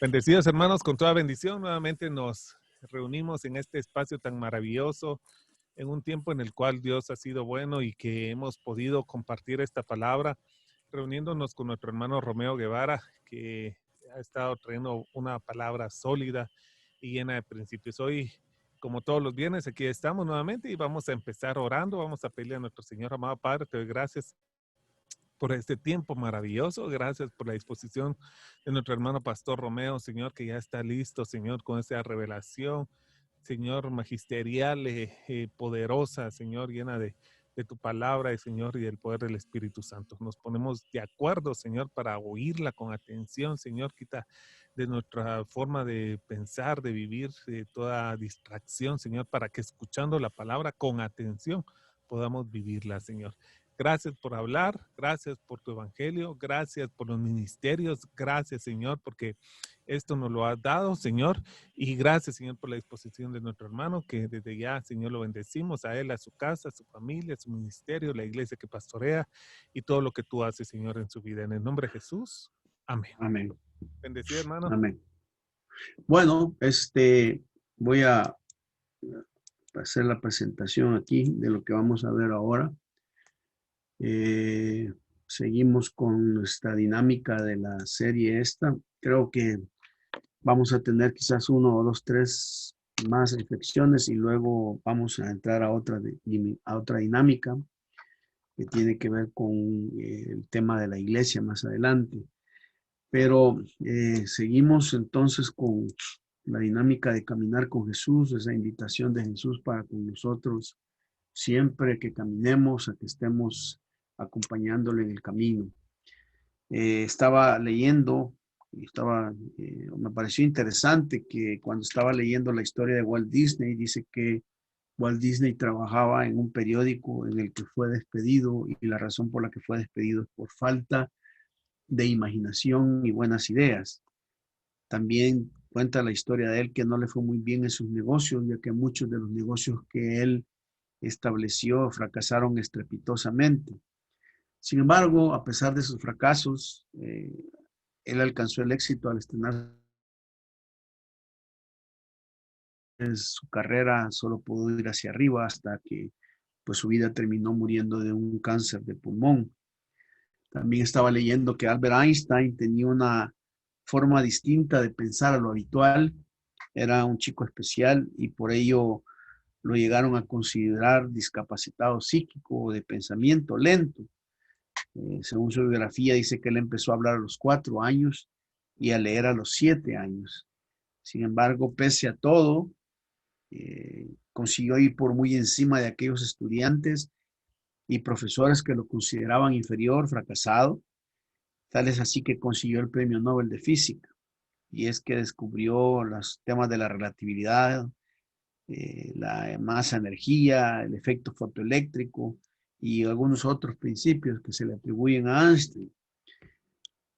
Bendecidos hermanos, con toda bendición, nuevamente nos reunimos en este espacio tan maravilloso, en un tiempo en el cual Dios ha sido bueno y que hemos podido compartir esta palabra, reuniéndonos con nuestro hermano Romeo Guevara, que ha estado trayendo una palabra sólida y llena de principios. Hoy, como todos los viernes, aquí estamos nuevamente y vamos a empezar orando, vamos a pedirle a nuestro Señor amado Padre, te doy gracias por este tiempo maravilloso. Gracias por la disposición de nuestro hermano Pastor Romeo, Señor, que ya está listo, Señor, con esa revelación, Señor, magisterial, poderosa, Señor, llena de tu palabra, Señor, y del poder del Espíritu Santo. Nos ponemos de acuerdo, Señor, para oírla con atención, Señor. Quita de nuestra forma de pensar, de vivir, toda distracción, Señor, para que escuchando la palabra con atención podamos vivirla, Señor. Gracias por hablar, gracias por tu evangelio, gracias por los ministerios, gracias, Señor, porque esto nos lo has dado, Señor, y gracias, Señor, por la disposición de nuestro hermano, que desde ya, Señor, lo bendecimos a él, a su casa, a su familia, a su ministerio, la iglesia que pastorea y todo lo que tú haces, Señor, en su vida. En el nombre de Jesús, amén. Amén. Bendecido, hermano. Amén. Bueno, voy a hacer la presentación aquí de lo que vamos a ver ahora. Seguimos con nuestra dinámica de la serie esta. Creo que vamos a tener quizás uno o dos, tres más reflexiones y luego vamos a entrar a otra dinámica que tiene que ver con el tema de la iglesia más adelante. Pero seguimos entonces con la dinámica de caminar con Jesús, esa invitación de Jesús para con nosotros, siempre que caminemos, a que estemos acompañándole en el camino. Estaba leyendo, me pareció interesante que cuando estaba leyendo la historia de Walt Disney, dice que Walt Disney trabajaba en un periódico en el que fue despedido y la razón por la que fue despedido es por falta de imaginación y buenas ideas. También cuenta la historia de él que no le fue muy bien en sus negocios, ya que muchos de los negocios que él estableció fracasaron estrepitosamente. Sin embargo, a pesar de sus fracasos, él alcanzó el éxito al estrenar su carrera, solo pudo ir hacia arriba hasta que pues, su vida terminó muriendo de un cáncer de pulmón. También estaba leyendo que Albert Einstein tenía una forma distinta de pensar a lo habitual. Era un chico especial y por ello lo llegaron a considerar discapacitado psíquico o de pensamiento lento. Según su biografía, dice que él empezó a hablar a los 4 años y a leer a los 7 años. Sin embargo, pese a todo, consiguió ir por muy encima de aquellos estudiantes y profesores que lo consideraban inferior, fracasado. Tal es así que consiguió el Premio Nobel de Física. Y es que descubrió los temas de la relatividad, la masa, energía, el efecto fotoeléctrico y algunos otros principios que se le atribuyen a Einstein.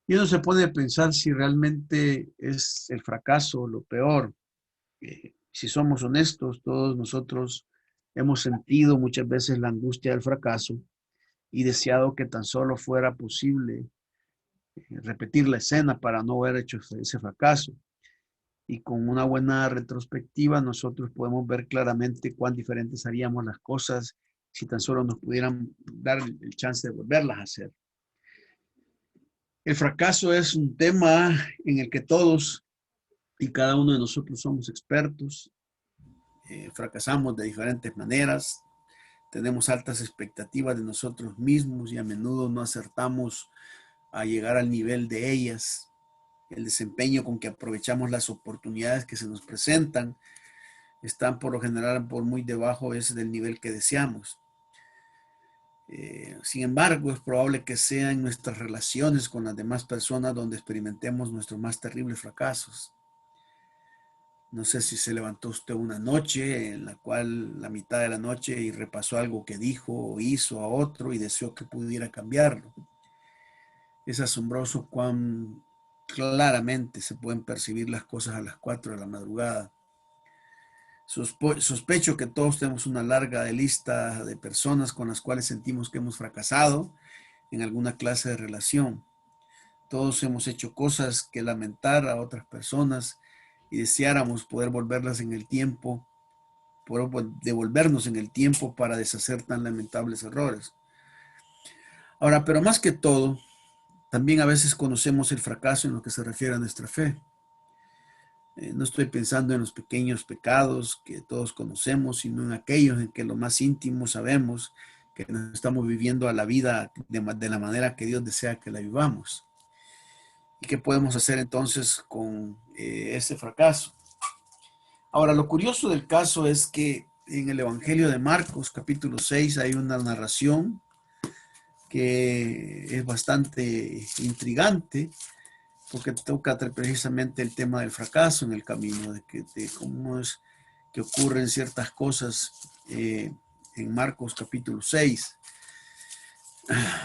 Y uno se pone a pensar si realmente es el fracaso lo peor. Si somos honestos, todos nosotros hemos sentido muchas veces la angustia del fracaso y deseado que tan solo fuera posible repetir la escena para no haber hecho ese fracaso. Y con una buena retrospectiva nosotros podemos ver claramente cuán diferentes haríamos las cosas si tan solo nos pudieran dar el chance de volverlas a hacer. El fracaso es un tema en el que todos y cada uno de nosotros somos expertos. Fracasamos de diferentes maneras, tenemos altas expectativas de nosotros mismos y a menudo no acertamos a llegar al nivel de ellas. El desempeño con que aprovechamos las oportunidades que se nos presentan están por lo general por muy debajo del nivel que deseamos. Sin embargo, es probable que sea en nuestras relaciones con las demás personas donde experimentemos nuestros más terribles fracasos. No sé si se levantó usted una noche en la cual la mitad de la noche y repasó algo que dijo o hizo a otro y deseó que pudiera cambiarlo. Es asombroso cuán claramente se pueden percibir las cosas a las 4 de la madrugada. Sospecho que todos tenemos una larga lista de personas con las cuales sentimos que hemos fracasado en alguna clase de relación. Todos hemos hecho cosas que lamentar a otras personas y deseáramos poder volverlas en el tiempo, poder devolvernos en el tiempo para deshacer tan lamentables errores. Ahora, pero más que todo, también a veces conocemos el fracaso en lo que se refiere a nuestra fe. No estoy pensando en los pequeños pecados que todos conocemos, sino en aquellos en que lo más íntimo sabemos que no estamos viviendo a la vida de la manera que Dios desea que la vivamos. ¿Y qué podemos hacer entonces con ese fracaso? Ahora, lo curioso del caso es que en el Evangelio de Marcos, capítulo 6, hay una narración que es bastante intrigante, porque toca precisamente el tema del fracaso en el camino, de cómo es que ocurren ciertas cosas en Marcos capítulo 6.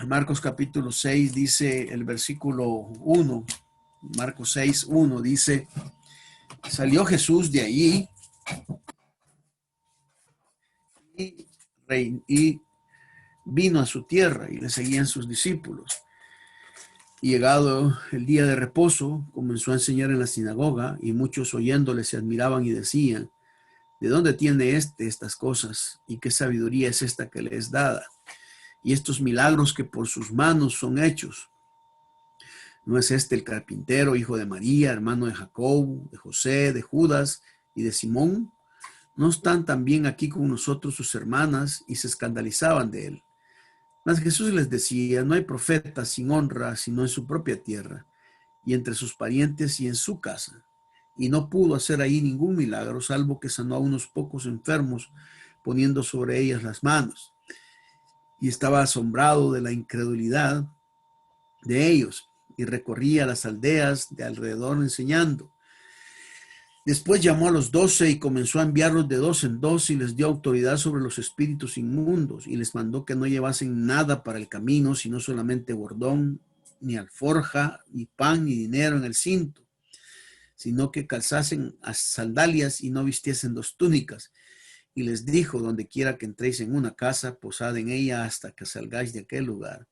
Marcos capítulo 6 dice el versículo 1, Marcos 6, 1 dice, salió Jesús de allí y vino a su tierra y le seguían sus discípulos. Y llegado el día de reposo, comenzó a enseñar en la sinagoga y muchos oyéndole se admiraban y decían, ¿de dónde tiene estas cosas? ¿Y qué sabiduría es esta que le es dada? Y estos milagros que por sus manos son hechos. ¿No es este el carpintero, hijo de María, hermano de Jacob, de José, de Judas y de Simón? ¿No están también aquí con nosotros sus hermanas? Y se escandalizaban de él. Mas Jesús les decía, no hay profeta sin honra sino en su propia tierra y entre sus parientes y en su casa. Y no pudo hacer ahí ningún milagro, salvo que sanó a unos pocos enfermos, poniendo sobre ellas las manos. Y estaba asombrado de la incredulidad de ellos, y recorría las aldeas de alrededor enseñando. Después llamó a los 12 y comenzó a enviarlos de dos en dos y les dio autoridad sobre los espíritus inmundos y les mandó que no llevasen nada para el camino, sino solamente bordón, ni alforja, ni pan, ni dinero en el cinto, sino que calzasen sandalias y no vistiesen dos túnicas. Y les dijo, donde quiera que entréis en una casa, posad en ella hasta que salgáis de aquel lugar.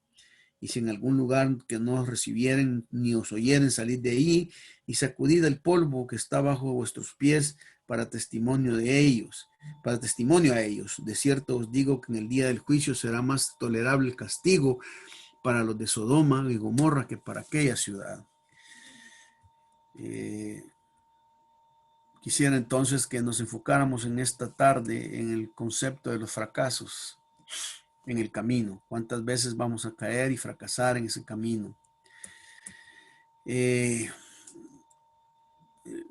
Y si en algún lugar que no os recibieren ni os oyeren, salid de allí y sacudid el polvo que está bajo vuestros pies para testimonio de ellos, para testimonio a ellos. De cierto os digo que en el día del juicio será más tolerable el castigo para los de Sodoma y Gomorra que para aquella ciudad. Quisiera entonces que nos enfocáramos en esta tarde en el concepto de los fracasos en el camino. ¿Cuántas veces vamos a caer y fracasar en ese camino?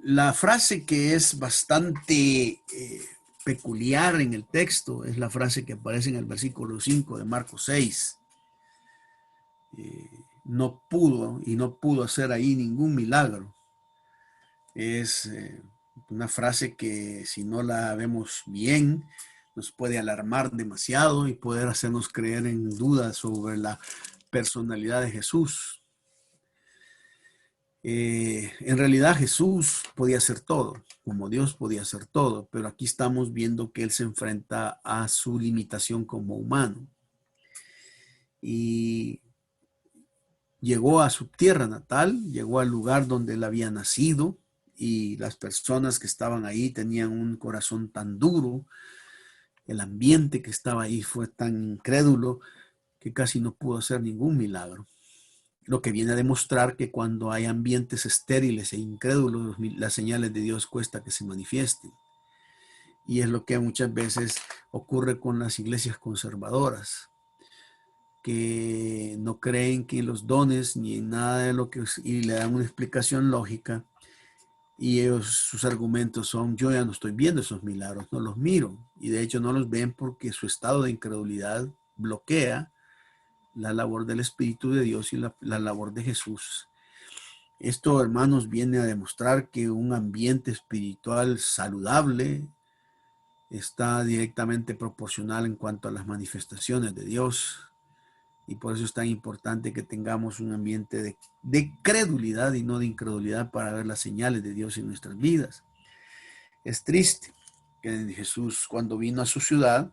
La frase que es bastante peculiar en el texto es la frase que aparece en el versículo 5 de Marcos 6. No pudo hacer ahí ningún milagro. Es una frase que si no la vemos bien nos puede alarmar demasiado y poder hacernos creer en dudas sobre la personalidad de Jesús. En realidad Jesús podía hacer todo, como Dios podía hacer todo, pero aquí estamos viendo que Él se enfrenta a su limitación como humano. Y llegó a su tierra natal, llegó al lugar donde Él había nacido, y las personas que estaban ahí tenían un corazón tan duro, el ambiente que estaba ahí fue tan incrédulo que casi no pudo hacer ningún milagro. Lo que viene a demostrar que cuando hay ambientes estériles e incrédulos, las señales de Dios cuesta que se manifiesten. Y es lo que muchas veces ocurre con las iglesias conservadoras, que no creen que en los dones ni en nada de lo que, y le dan una explicación lógica, y ellos, sus argumentos son, yo ya no estoy viendo esos milagros, no los miro, y de hecho no los ven porque su estado de incredulidad bloquea la labor del Espíritu de Dios y la labor de Jesús. Esto, hermanos, viene a demostrar que un ambiente espiritual saludable está directamente proporcional en cuanto a las manifestaciones de Dios. Y por eso es tan importante que tengamos un ambiente de credulidad y no de incredulidad para ver las señales de Dios en nuestras vidas. Es triste que Jesús, cuando vino a su ciudad,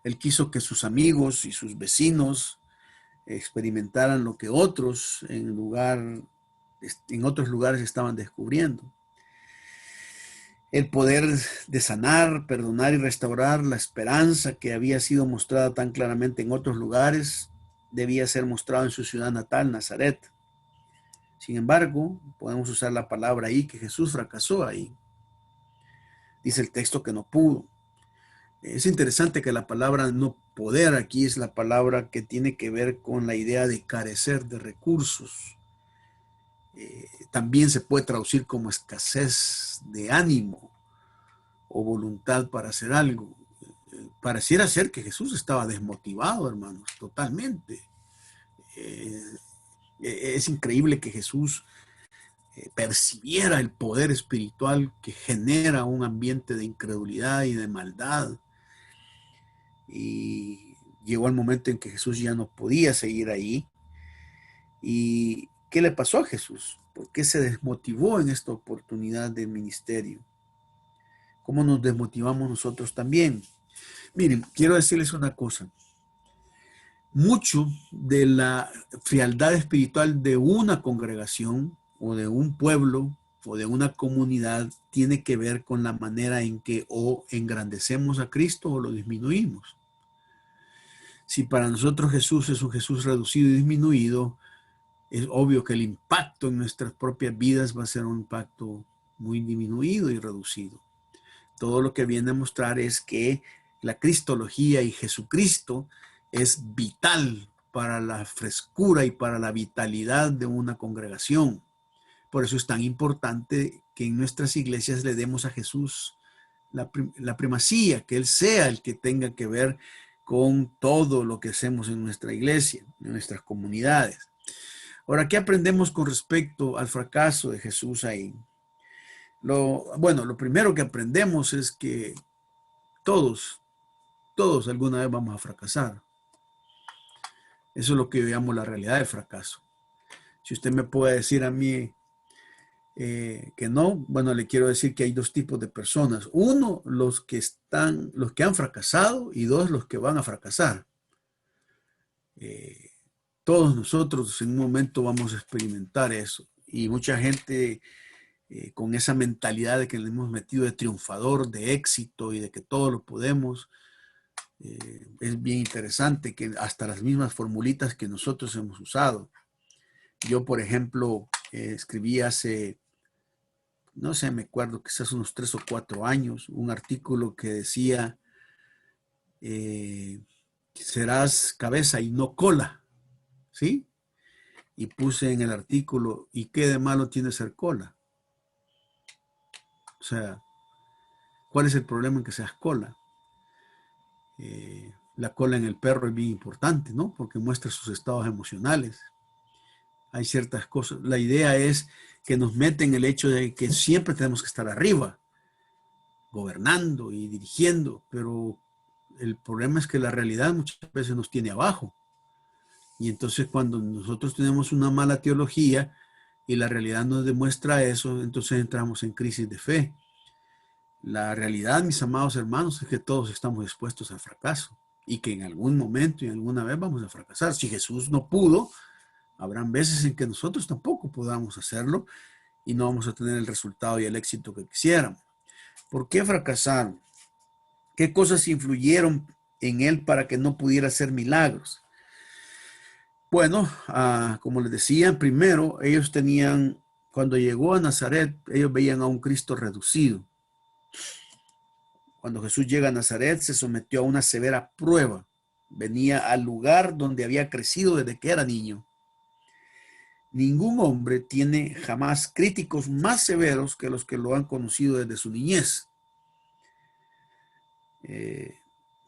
Él quiso que sus amigos y sus vecinos experimentaran lo que otros en otros lugares estaban descubriendo. El poder de sanar, perdonar y restaurar la esperanza que había sido mostrada tan claramente en otros lugares debía ser mostrado en su ciudad natal, Nazaret. Sin embargo, podemos usar la palabra ahí que Jesús fracasó ahí. Dice el texto que no pudo. Es interesante que la palabra no poder aquí es la palabra que tiene que ver con la idea de carecer de recursos. También se puede traducir como escasez de ánimo o voluntad para hacer algo. Pareciera ser que Jesús estaba desmotivado, hermanos, totalmente. Es increíble que Jesús percibiera el poder espiritual que genera un ambiente de incredulidad y de maldad. Y llegó el momento en que Jesús ya no podía seguir ahí. ¿Y qué le pasó a Jesús? ¿Por qué se desmotivó en esta oportunidad del ministerio? ¿Cómo nos desmotivamos nosotros también? Miren, quiero decirles una cosa. Mucho de la frialdad espiritual de una congregación o de un pueblo o de una comunidad tiene que ver con la manera en que o engrandecemos a Cristo o lo disminuimos. Si para nosotros Jesús es un Jesús reducido y disminuido, es obvio que el impacto en nuestras propias vidas va a ser un impacto muy disminuido y reducido. Todo lo que viene a mostrar es que la cristología y Jesucristo es vital para la frescura y para la vitalidad de una congregación. Por eso es tan importante que en nuestras iglesias le demos a Jesús la primacía, que Él sea el que tenga que ver con todo lo que hacemos en nuestra iglesia, en nuestras comunidades. Ahora, ¿qué aprendemos con respecto al fracaso de Jesús ahí? Lo primero que aprendemos es que todos alguna vez vamos a fracasar. Eso es lo que yo llamo la realidad del fracaso. Si usted me puede decir a mí que no, bueno, le quiero decir que hay dos tipos de personas. Uno, los que han fracasado, y dos, los que van a fracasar. Todos nosotros en un momento vamos a experimentar eso. Y mucha gente con esa mentalidad de que le hemos metido de triunfador, de éxito y de que todo lo podemos. Es bien interesante que hasta las mismas formulitas que nosotros hemos usado. Yo, por ejemplo, escribí hace, no sé, me acuerdo, quizás unos 3 o 4 años, un artículo que decía, serás cabeza y no cola, ¿sí? Y puse en el artículo, ¿y qué de malo tiene ser cola? O sea, ¿cuál es el problema en que seas cola? La cola en el perro es bien importante, ¿no? Porque muestra sus estados emocionales. Hay ciertas cosas. La idea es que nos meten el hecho de que siempre tenemos que estar arriba, gobernando y dirigiendo, pero el problema es que la realidad muchas veces nos tiene abajo. Y entonces cuando nosotros tenemos una mala teología y la realidad nos demuestra eso, entonces entramos en crisis de fe. La realidad, mis amados hermanos, es que todos estamos expuestos al fracaso y que en algún momento y alguna vez vamos a fracasar. Si Jesús no pudo, habrán veces en que nosotros tampoco podamos hacerlo y no vamos a tener el resultado y el éxito que quisiéramos. ¿Por qué fracasaron? ¿Qué cosas influyeron en él para que no pudiera hacer milagros? Bueno, como les decía, primero ellos cuando llegó a Nazaret, ellos veían a un Cristo reducido. Cuando Jesús llega a Nazaret, se sometió a una severa prueba. Venía al lugar donde había crecido desde que era niño. Ningún hombre tiene jamás críticos más severos que los que lo han conocido desde su niñez.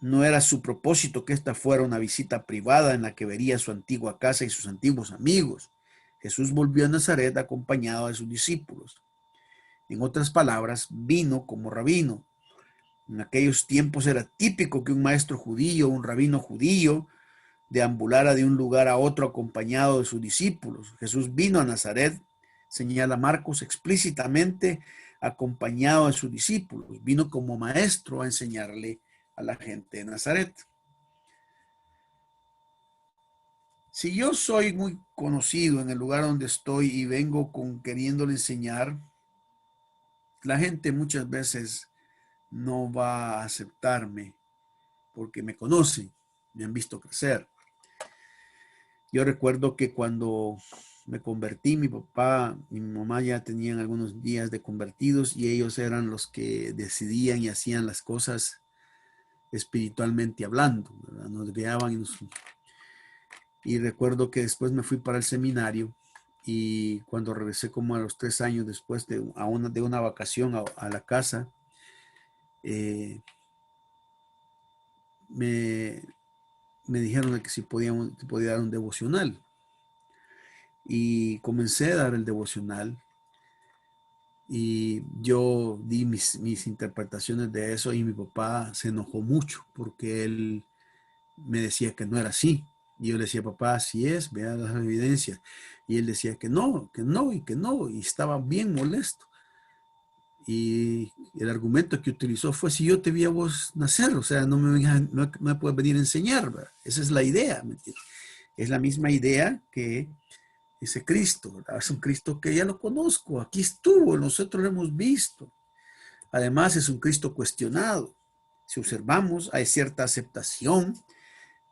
No era su propósito que esta fuera una visita privada en la que vería su antigua casa y sus antiguos amigos. Jesús volvió a Nazaret acompañado de sus discípulos. En otras palabras, vino como rabino. En aquellos tiempos era típico que un maestro judío, un rabino judío, deambulara de un lugar a otro acompañado de sus discípulos. Jesús vino a Nazaret, señala Marcos explícitamente, acompañado de sus discípulos. Vino como maestro a enseñarle a la gente de Nazaret. Si yo soy muy conocido en el lugar donde estoy y vengo queriéndole enseñar, la gente muchas veces no va a aceptarme porque me conocen, me han visto crecer. Yo recuerdo que cuando me convertí, mi papá y mi mamá ya tenían algunos días de convertidos y ellos eran los que decidían y hacían las cosas espiritualmente hablando, ¿verdad? Nos guiaban y recuerdo que después me fui para el seminario y cuando regresé como a los 3 años después de una vacación a la casa, eh, me, me dijeron que si podía dar un devocional y comencé a dar el devocional y yo di mis interpretaciones de eso y mi papá se enojó mucho porque él me decía que no era así. Y yo le decía, papá, así es, vea las evidencias. Y él decía que no, que no y que no. Y estaba bien molesto. Y el argumento que utilizó fue, si yo te vi a vos nacer, o sea, no me puedes venir a enseñar, ¿verdad? Esa es la idea, ¿me entiendes? Es la misma idea que ese Cristo, ¿verdad? Es un Cristo que ya lo conozco, aquí estuvo, nosotros lo hemos visto. Además, es un Cristo cuestionado. Si observamos, hay cierta aceptación,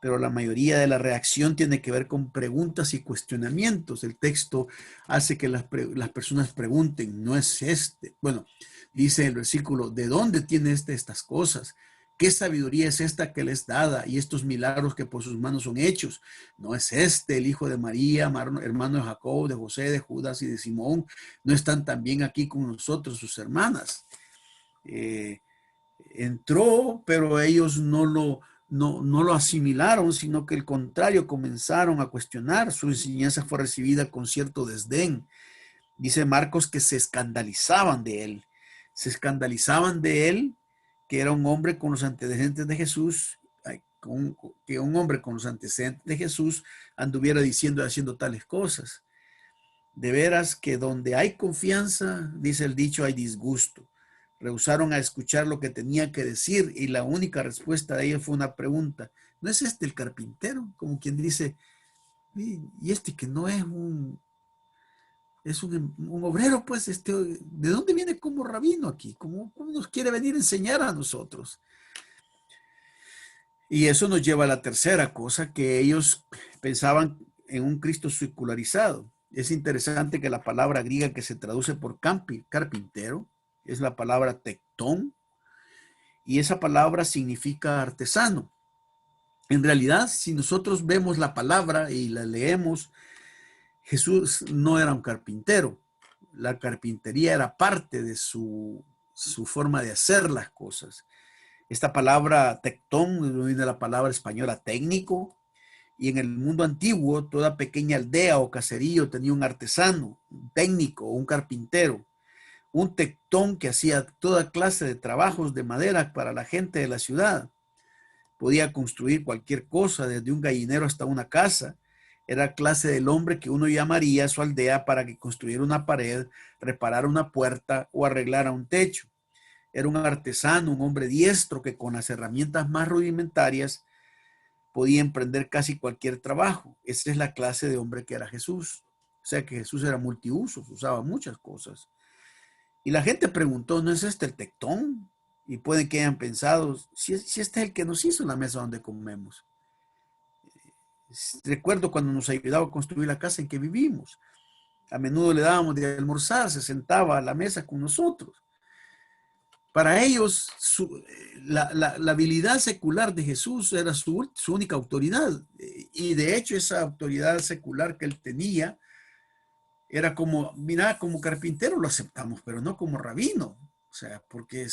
pero la mayoría de la reacción tiene que ver con preguntas y cuestionamientos. El texto hace que las personas pregunten, ¿no es este? Bueno, dice el versículo, ¿de dónde tiene estas cosas? ¿Qué sabiduría es esta que les dada y estos milagros que por sus manos son hechos? ¿No es este el hijo de María, hermano de Jacob, de José, de Judas y de Simón? ¿No están también aquí con nosotros sus hermanas? Entró, pero ellos no lo asimilaron, sino que al contrario comenzaron a cuestionar. Su enseñanza fue recibida con cierto desdén. Dice Marcos que se escandalizaban de él. Se escandalizaban de él, que era un hombre con los antecedentes de Jesús, que un hombre con los antecedentes de Jesús anduviera diciendo y haciendo tales cosas. De veras que donde hay confianza, dice el dicho, hay disgusto. Rehusaron a escuchar lo que tenía que decir y la única respuesta de ellos fue una pregunta. ¿No es este el carpintero? Como quien dice, y este que no es un obrero, pues, ¿de dónde viene como rabino aquí? ¿Cómo nos quiere venir a enseñar a nosotros? Y eso nos lleva a la tercera cosa, que ellos pensaban en un Cristo secularizado. Es interesante que la palabra griega que se traduce por carpintero es la palabra tectón, y esa palabra significa artesano. En realidad, si nosotros vemos la palabra y la leemos, Jesús no era un carpintero. La carpintería era parte de su forma de hacer las cosas. Esta palabra tectón viene de la palabra española técnico, y en el mundo antiguo toda pequeña aldea o caserío tenía un artesano, un técnico o un carpintero, un tectón que hacía toda clase de trabajos de madera para la gente de la ciudad. Podía construir cualquier cosa, desde un gallinero hasta una casa. Era clase del hombre que uno llamaría a su aldea para que construyera una pared, reparara una puerta o arreglara un techo. Era un artesano, un hombre diestro que con las herramientas más rudimentarias podía emprender casi cualquier trabajo. Esa es la clase de hombre que era Jesús. O sea que Jesús era multiusos, usaba muchas cosas. Y la gente preguntó, ¿no es este el tectón? Y pueden que hayan pensado, si este es el que nos hizo la mesa donde comemos. Recuerdo cuando nos ayudaba a construir la casa en que vivimos. A menudo le dábamos de almorzar, se sentaba a la mesa con nosotros. Para ellos, la habilidad secular de Jesús era su única autoridad. Y de hecho, esa autoridad secular que él tenía era como, mira, como carpintero lo aceptamos, pero no como rabino. O sea, porque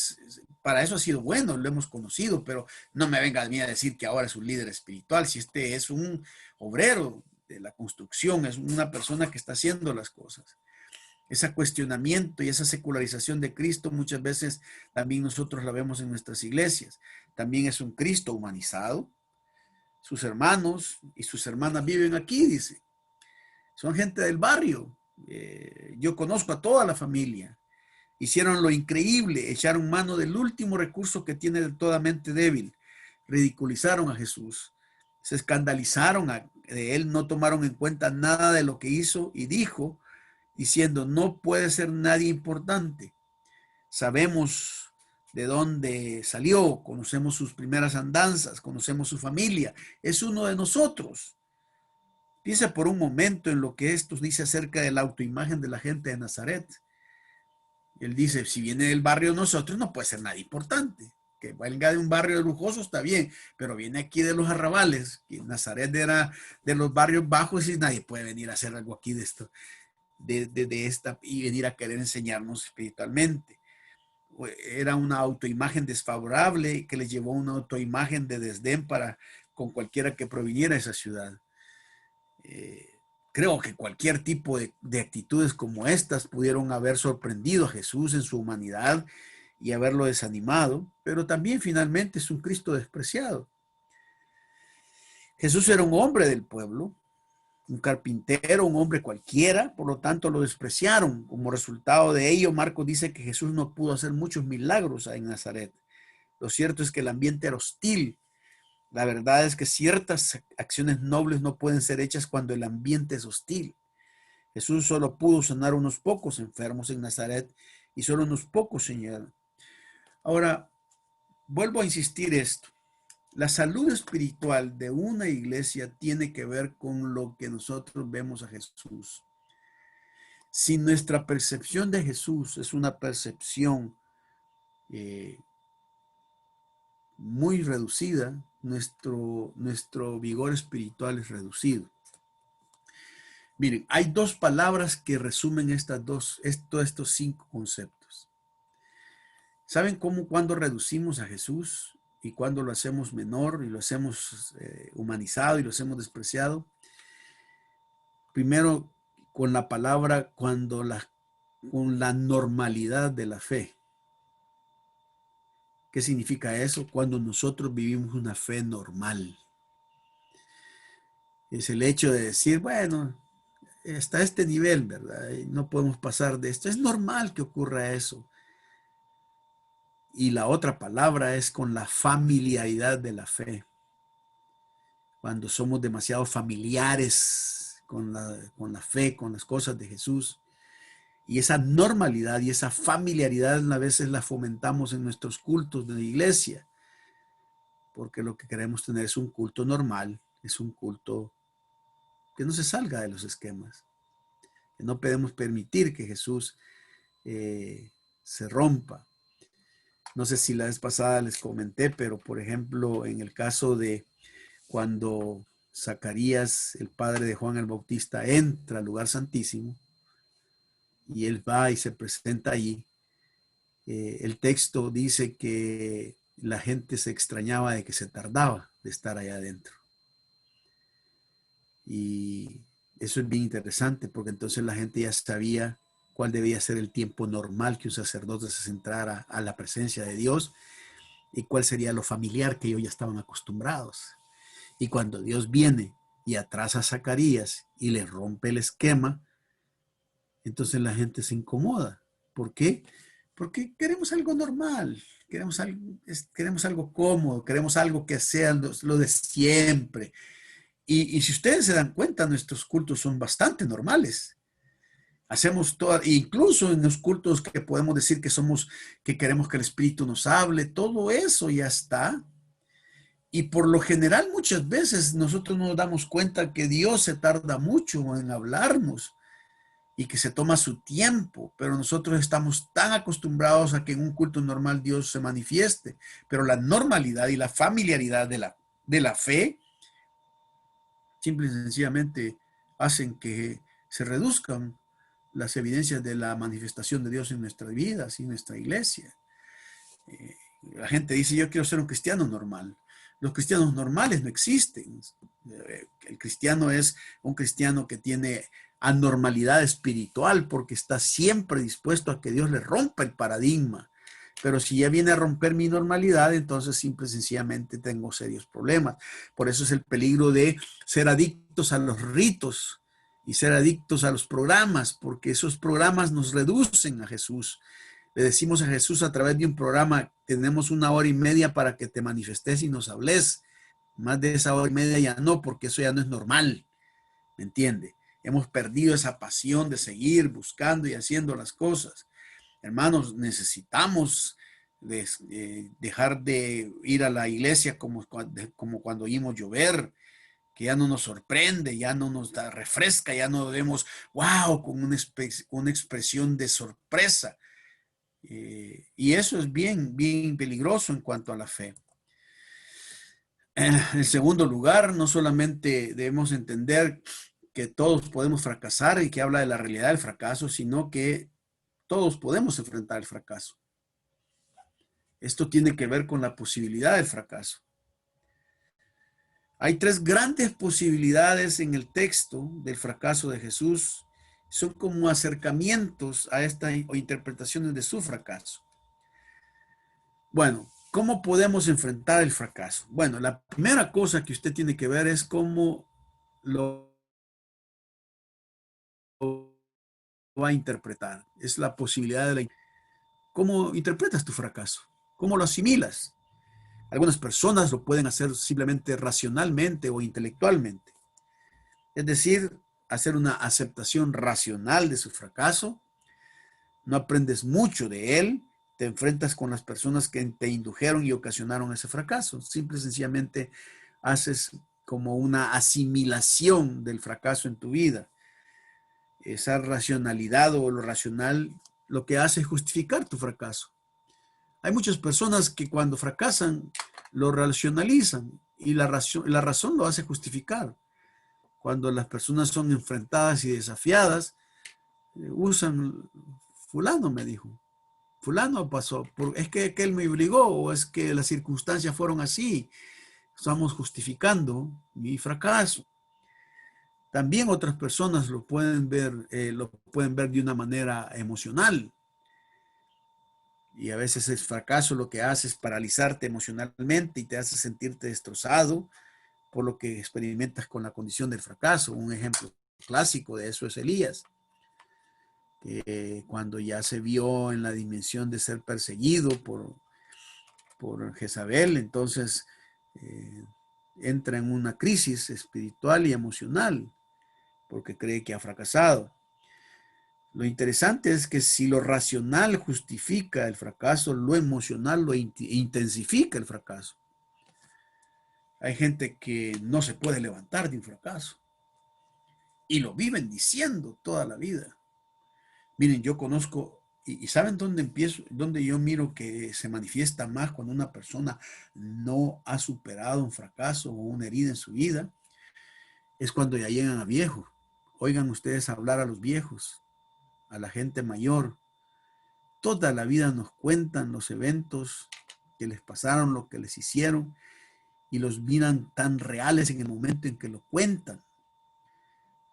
para eso ha sido bueno, lo hemos conocido, pero no me venga a mí a decir que ahora es un líder espiritual, si este es un obrero de la construcción, es una persona que está haciendo las cosas. Ese cuestionamiento y esa secularización de Cristo muchas veces también nosotros la vemos en nuestras iglesias. También es un Cristo humanizado. Sus hermanos y sus hermanas viven aquí, dice. Son gente del barrio. Yo conozco a toda la familia. Hicieron lo increíble, echaron mano del último recurso que tiene de toda mente débil. Ridiculizaron a Jesús. se escandalizaron de él, no tomaron en cuenta nada de lo que hizo y dijo, diciendo, no puede ser nadie importante. Sabemos de dónde salió, conocemos sus primeras andanzas, conocemos su familia, es uno de nosotros. Piensa por un momento en lo que esto dice acerca de la autoimagen de la gente de Nazaret. Él dice, si viene del barrio de nosotros, no puede ser nadie importante. Que venga de un barrio lujoso está bien, pero viene aquí de los arrabales, y Nazaret era de los barrios bajos y nadie puede venir a hacer algo aquí de esto, de esta, y venir a querer enseñarnos espiritualmente. Era una autoimagen desfavorable que les llevó a una autoimagen de desdén para con cualquiera que proviniera de esa ciudad. Creo que cualquier tipo de actitudes como estas pudieron haber sorprendido a Jesús en su humanidad y haberlo desanimado, pero también finalmente es un Cristo despreciado. Jesús era un hombre del pueblo, un carpintero, un hombre cualquiera, por lo tanto lo despreciaron. Como resultado de ello, Marcos dice que Jesús no pudo hacer muchos milagros en Nazaret. Lo cierto es que el ambiente era hostil. La verdad es que ciertas acciones nobles no pueden ser hechas cuando el ambiente es hostil. Jesús solo pudo sanar unos pocos enfermos en Nazaret y solo unos pocos señalaron. Ahora, vuelvo a insistir esto. La salud espiritual de una iglesia tiene que ver con lo que nosotros vemos a Jesús. Si nuestra percepción de Jesús es una percepción muy reducida, nuestro vigor espiritual es reducido. Miren, hay dos palabras que resumen estos 5 conceptos. ¿Saben cómo cuando reducimos a Jesús y cuando lo hacemos menor y lo hacemos humanizado y lo hacemos despreciado? Primero, con la palabra, con la normalidad de la fe. ¿Qué significa eso? Cuando nosotros vivimos una fe normal. Es el hecho de decir, bueno, hasta este nivel, ¿verdad? No podemos pasar de esto. Es normal que ocurra eso. Y la otra palabra es con la familiaridad de la fe. Cuando somos demasiado familiares con la fe, con las cosas de Jesús. Y esa normalidad y esa familiaridad a veces la fomentamos en nuestros cultos de la iglesia. Porque lo que queremos tener es un culto normal, es un culto que no se salga de los esquemas. Que no podemos permitir que Jesús se rompa. No sé si la vez pasada les comenté, pero por ejemplo, en el caso de cuando Zacarías, el padre de Juan el Bautista, entra al lugar santísimo y él va y se presenta allí, el texto dice que la gente se extrañaba de que se tardaba de estar allá adentro. Y eso es bien interesante porque entonces la gente ya sabía cuál debía ser el tiempo normal que un sacerdote se centrara a la presencia de Dios y cuál sería lo familiar que ellos ya estaban acostumbrados. Y cuando Dios viene y atrasa a Zacarías y le rompe el esquema, entonces la gente se incomoda. ¿Por qué? Porque queremos algo normal, queremos algo cómodo, queremos algo que sea lo de siempre. Y si ustedes se dan cuenta, nuestros cultos son bastante normales. Hacemos todo, incluso en los cultos que podemos decir que queremos que el Espíritu nos hable, todo eso ya está. Y por lo general muchas veces nosotros nos damos cuenta que Dios se tarda mucho en hablarnos y que se toma su tiempo, pero nosotros estamos tan acostumbrados a que en un culto normal Dios se manifieste, pero la normalidad y la familiaridad de la fe simple y sencillamente hacen que se reduzcan las evidencias de la manifestación de Dios en nuestras vidas y en nuestra iglesia. La gente dice, yo quiero ser un cristiano normal. Los cristianos normales no existen. El cristiano es un cristiano que tiene anormalidad espiritual porque está siempre dispuesto a que Dios le rompa el paradigma. Pero si ya viene a romper mi normalidad, entonces simple y sencillamente tengo serios problemas. Por eso es el peligro de ser adictos a los ritos y ser adictos a los programas, porque esos programas nos reducen a Jesús. Le decimos a Jesús a través de un programa, tenemos 1 hora y media para que te manifestes y nos hables. Más de esa hora y media ya no, porque eso ya no es normal, ¿me entiende? Hemos perdido esa pasión de seguir buscando y haciendo las cosas. Hermanos, necesitamos dejar de ir a la iglesia como cuando oímos llover, que ya no nos sorprende, ya no nos refresca, ya no vemos, wow, con una expresión de sorpresa. Y eso es bien, bien peligroso en cuanto a la fe. En segundo lugar, no solamente debemos entender que todos podemos fracasar y que habla de la realidad del fracaso, sino que todos podemos enfrentar el fracaso. Esto tiene que ver con la posibilidad del fracaso. Hay tres grandes posibilidades en el texto del fracaso de Jesús. Son como acercamientos a estas interpretaciones de su fracaso. Bueno, ¿cómo podemos enfrentar el fracaso? Bueno, la primera cosa que usted tiene que ver es cómo lo va a interpretar. Es la posibilidad de cómo interpretas tu fracaso, cómo lo asimilas. Algunas personas lo pueden hacer simplemente racionalmente o intelectualmente. Es decir, hacer una aceptación racional de su fracaso. No aprendes mucho de él. Te enfrentas con las personas que te indujeron y ocasionaron ese fracaso. Simple y sencillamente haces como una asimilación del fracaso en tu vida. Esa racionalidad o lo racional lo que hace es justificar tu fracaso. Hay muchas personas que cuando fracasan lo racionalizan y la razón lo hace justificar. Cuando las personas son enfrentadas y desafiadas, usan, fulano me dijo, fulano pasó, es que él me obligó o es que las circunstancias fueron así. Estamos justificando mi fracaso. También otras personas lo pueden ver de una manera emocional. Y a veces el fracaso lo que hace es paralizarte emocionalmente y te hace sentirte destrozado por lo que experimentas con la condición del fracaso. Un ejemplo clásico de eso es Elías, que cuando ya se vio en la dimensión de ser perseguido por Jezabel, entonces entra en una crisis espiritual y emocional porque cree que ha fracasado. Lo interesante es que si lo racional justifica el fracaso, lo emocional lo intensifica el fracaso. Hay gente que no se puede levantar de un fracaso y lo viven diciendo toda la vida. Miren, yo conozco, y ¿saben dónde empiezo? Dónde yo miro que se manifiesta más cuando una persona no ha superado un fracaso o una herida en su vida, es cuando ya llegan a viejo. Oigan ustedes hablar a los viejos, a la gente mayor. Toda la vida nos cuentan los eventos que les pasaron, lo que les hicieron, y los miran tan reales en el momento en que lo cuentan.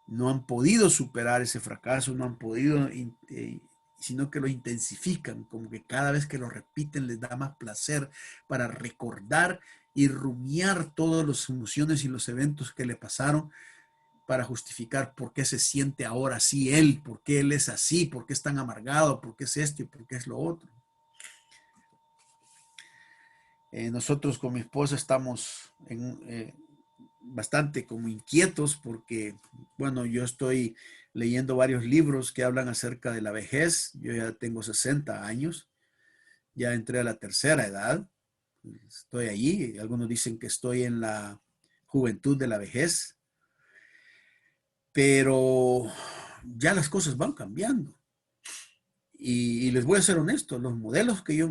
No han podido superar ese fracaso, no han podido, sino que lo intensifican, como que cada vez que lo repiten les da más placer para recordar y rumiar todas las emociones y los eventos que le pasaron para justificar por qué se siente ahora así él, por qué él es así, por qué es tan amargado, por qué es esto y por qué es lo otro. Nosotros con mi esposa estamos bastante como inquietos porque, bueno, yo estoy leyendo varios libros que hablan acerca de la vejez. Yo ya tengo 60 años, ya entré a la tercera edad, estoy allí. Algunos dicen que estoy en la juventud de la vejez, pero ya las cosas van cambiando. Y les voy a ser honesto, los modelos que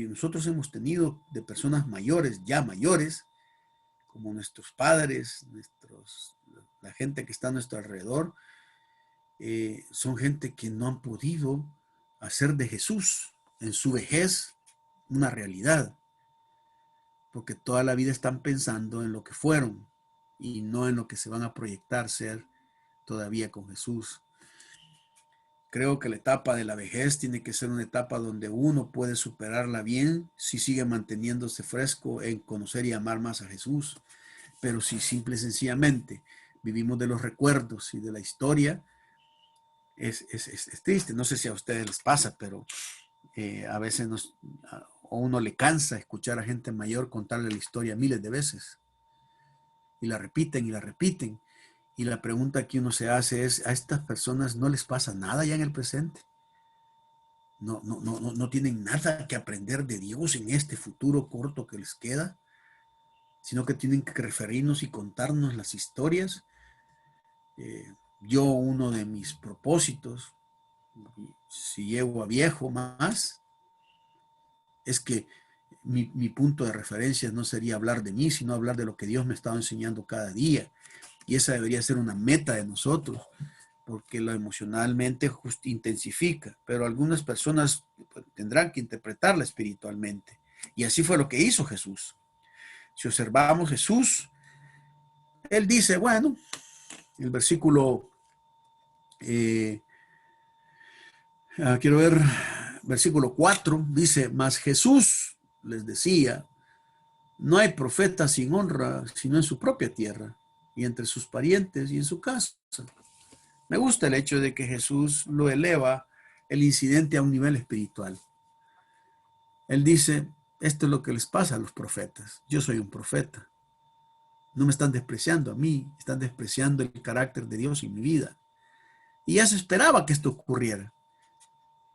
nosotros hemos tenido de personas mayores, ya mayores, como nuestros padres, la gente que está a nuestro alrededor, son gente que no han podido hacer de Jesús en su vejez una realidad, porque toda la vida están pensando en lo que fueron y no en lo que se van a proyectar ser todavía con Jesús. Creo que la etapa de la vejez tiene que ser una etapa donde uno puede superarla bien si sigue manteniéndose fresco en conocer y amar más a Jesús. Pero si simple y sencillamente vivimos de los recuerdos y de la historia, es triste. No sé si a ustedes les pasa, pero a veces a uno le cansa escuchar a gente mayor contarle la historia miles de veces. y la repiten y la repiten. Y la pregunta que uno se hace es, ¿a estas personas no les pasa nada ya en el presente? No tienen nada que aprender de Dios en este futuro corto que les queda, sino que tienen que referirnos y contarnos las historias. Uno de mis propósitos, si llego a viejo más, es que mi punto de referencia no sería hablar de mí, sino hablar de lo que Dios me estaba enseñando cada día. Y esa debería ser una meta de nosotros, porque lo emocionalmente intensifica, pero algunas personas tendrán que interpretarla espiritualmente. Y así fue lo que hizo Jesús. Si observamos Jesús, él dice, bueno, el versículo, quiero ver, versículo 4, dice, mas Jesús les decía, no hay profeta sin honra, sino en su propia tierra, y entre sus parientes y en su casa. Me gusta el hecho de que Jesús lo eleva el incidente a un nivel espiritual. Él dice, esto es lo que les pasa a los profetas. Yo soy un profeta. No me están despreciando a mí, están despreciando el carácter de Dios en mi vida. Y ya se esperaba que esto ocurriera.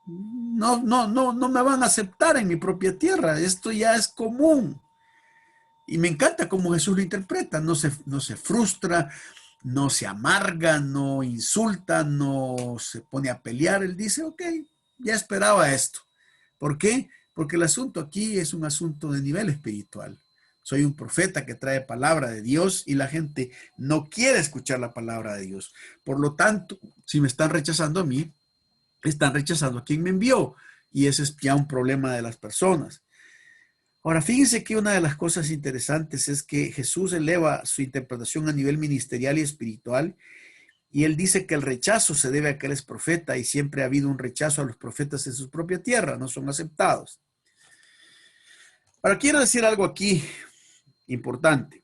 No me van a aceptar en mi propia tierra. Esto ya es común. Y me encanta cómo Jesús lo interpreta. No se frustra, no se amarga, no insulta, no se pone a pelear. Él dice, ok, ya esperaba esto. ¿Por qué? Porque el asunto aquí es un asunto de nivel espiritual. Soy un profeta que trae palabra de Dios y la gente no quiere escuchar la palabra de Dios. Por lo tanto, si me están rechazando a mí, están rechazando a quien me envió. Y ese es ya un problema de las personas. Ahora, fíjense que una de las cosas interesantes es que Jesús eleva su interpretación a nivel ministerial y espiritual, y él dice que el rechazo se debe a que él es profeta y siempre ha habido un rechazo a los profetas en su propia tierra, no son aceptados. Ahora, quiero decir algo aquí importante.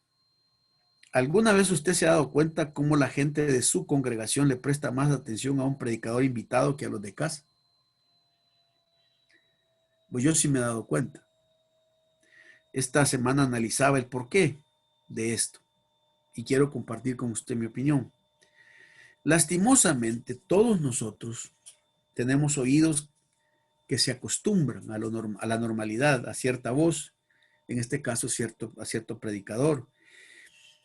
¿Alguna vez usted se ha dado cuenta cómo la gente de su congregación le presta más atención a un predicador invitado que a los de casa? Pues yo sí me he dado cuenta. Esta semana analizaba el porqué de esto y quiero compartir con usted mi opinión. Lastimosamente, todos nosotros tenemos oídos que se acostumbran a la normalidad, a cierta voz, en este caso a cierto predicador.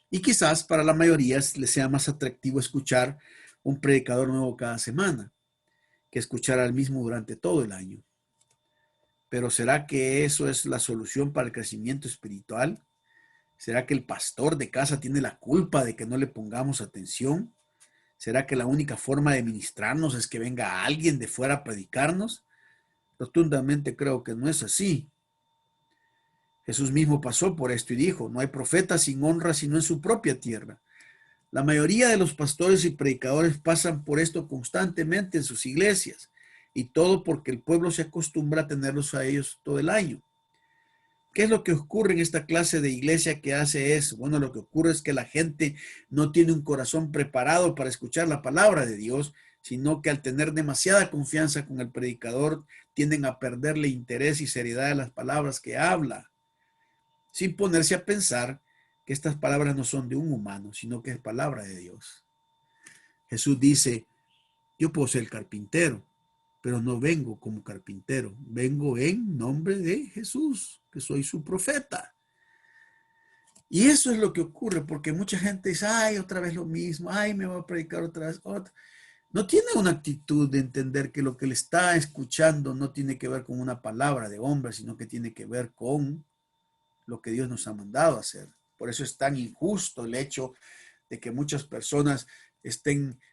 Y quizás para la mayoría les sea más atractivo escuchar un predicador nuevo cada semana que escuchar al mismo durante todo el año. Pero ¿será que eso es la solución para el crecimiento espiritual? ¿Será que el pastor de casa tiene la culpa de que no le pongamos atención? ¿Será que la única forma de ministrarnos es que venga alguien de fuera a predicarnos? Rotundamente creo que no es así. Jesús mismo pasó por esto y dijo, no hay profeta sin honra sino en su propia tierra. La mayoría de los pastores y predicadores pasan por esto constantemente en sus iglesias, y todo porque el pueblo se acostumbra a tenerlos a ellos todo el año. ¿Qué es lo que ocurre en esta clase de iglesia que hace eso? Bueno, lo que ocurre es que la gente no tiene un corazón preparado para escuchar la palabra de Dios, sino que al tener demasiada confianza con el predicador, tienden a perderle interés y seriedad a las palabras que habla, sin ponerse a pensar que estas palabras no son de un humano, sino que es palabra de Dios. Jesús dice, yo puedo ser el carpintero, pero no vengo como carpintero, vengo en nombre de Jesús, que soy su profeta. Y eso es lo que ocurre, porque mucha gente dice, ay, otra vez lo mismo, ay, me voy a predicar otra vez, otra. No tiene una actitud de entender que lo que le está escuchando no tiene que ver con una palabra de hombre, sino que tiene que ver con lo que Dios nos ha mandado a hacer. Por eso es tan injusto el hecho de que muchas personas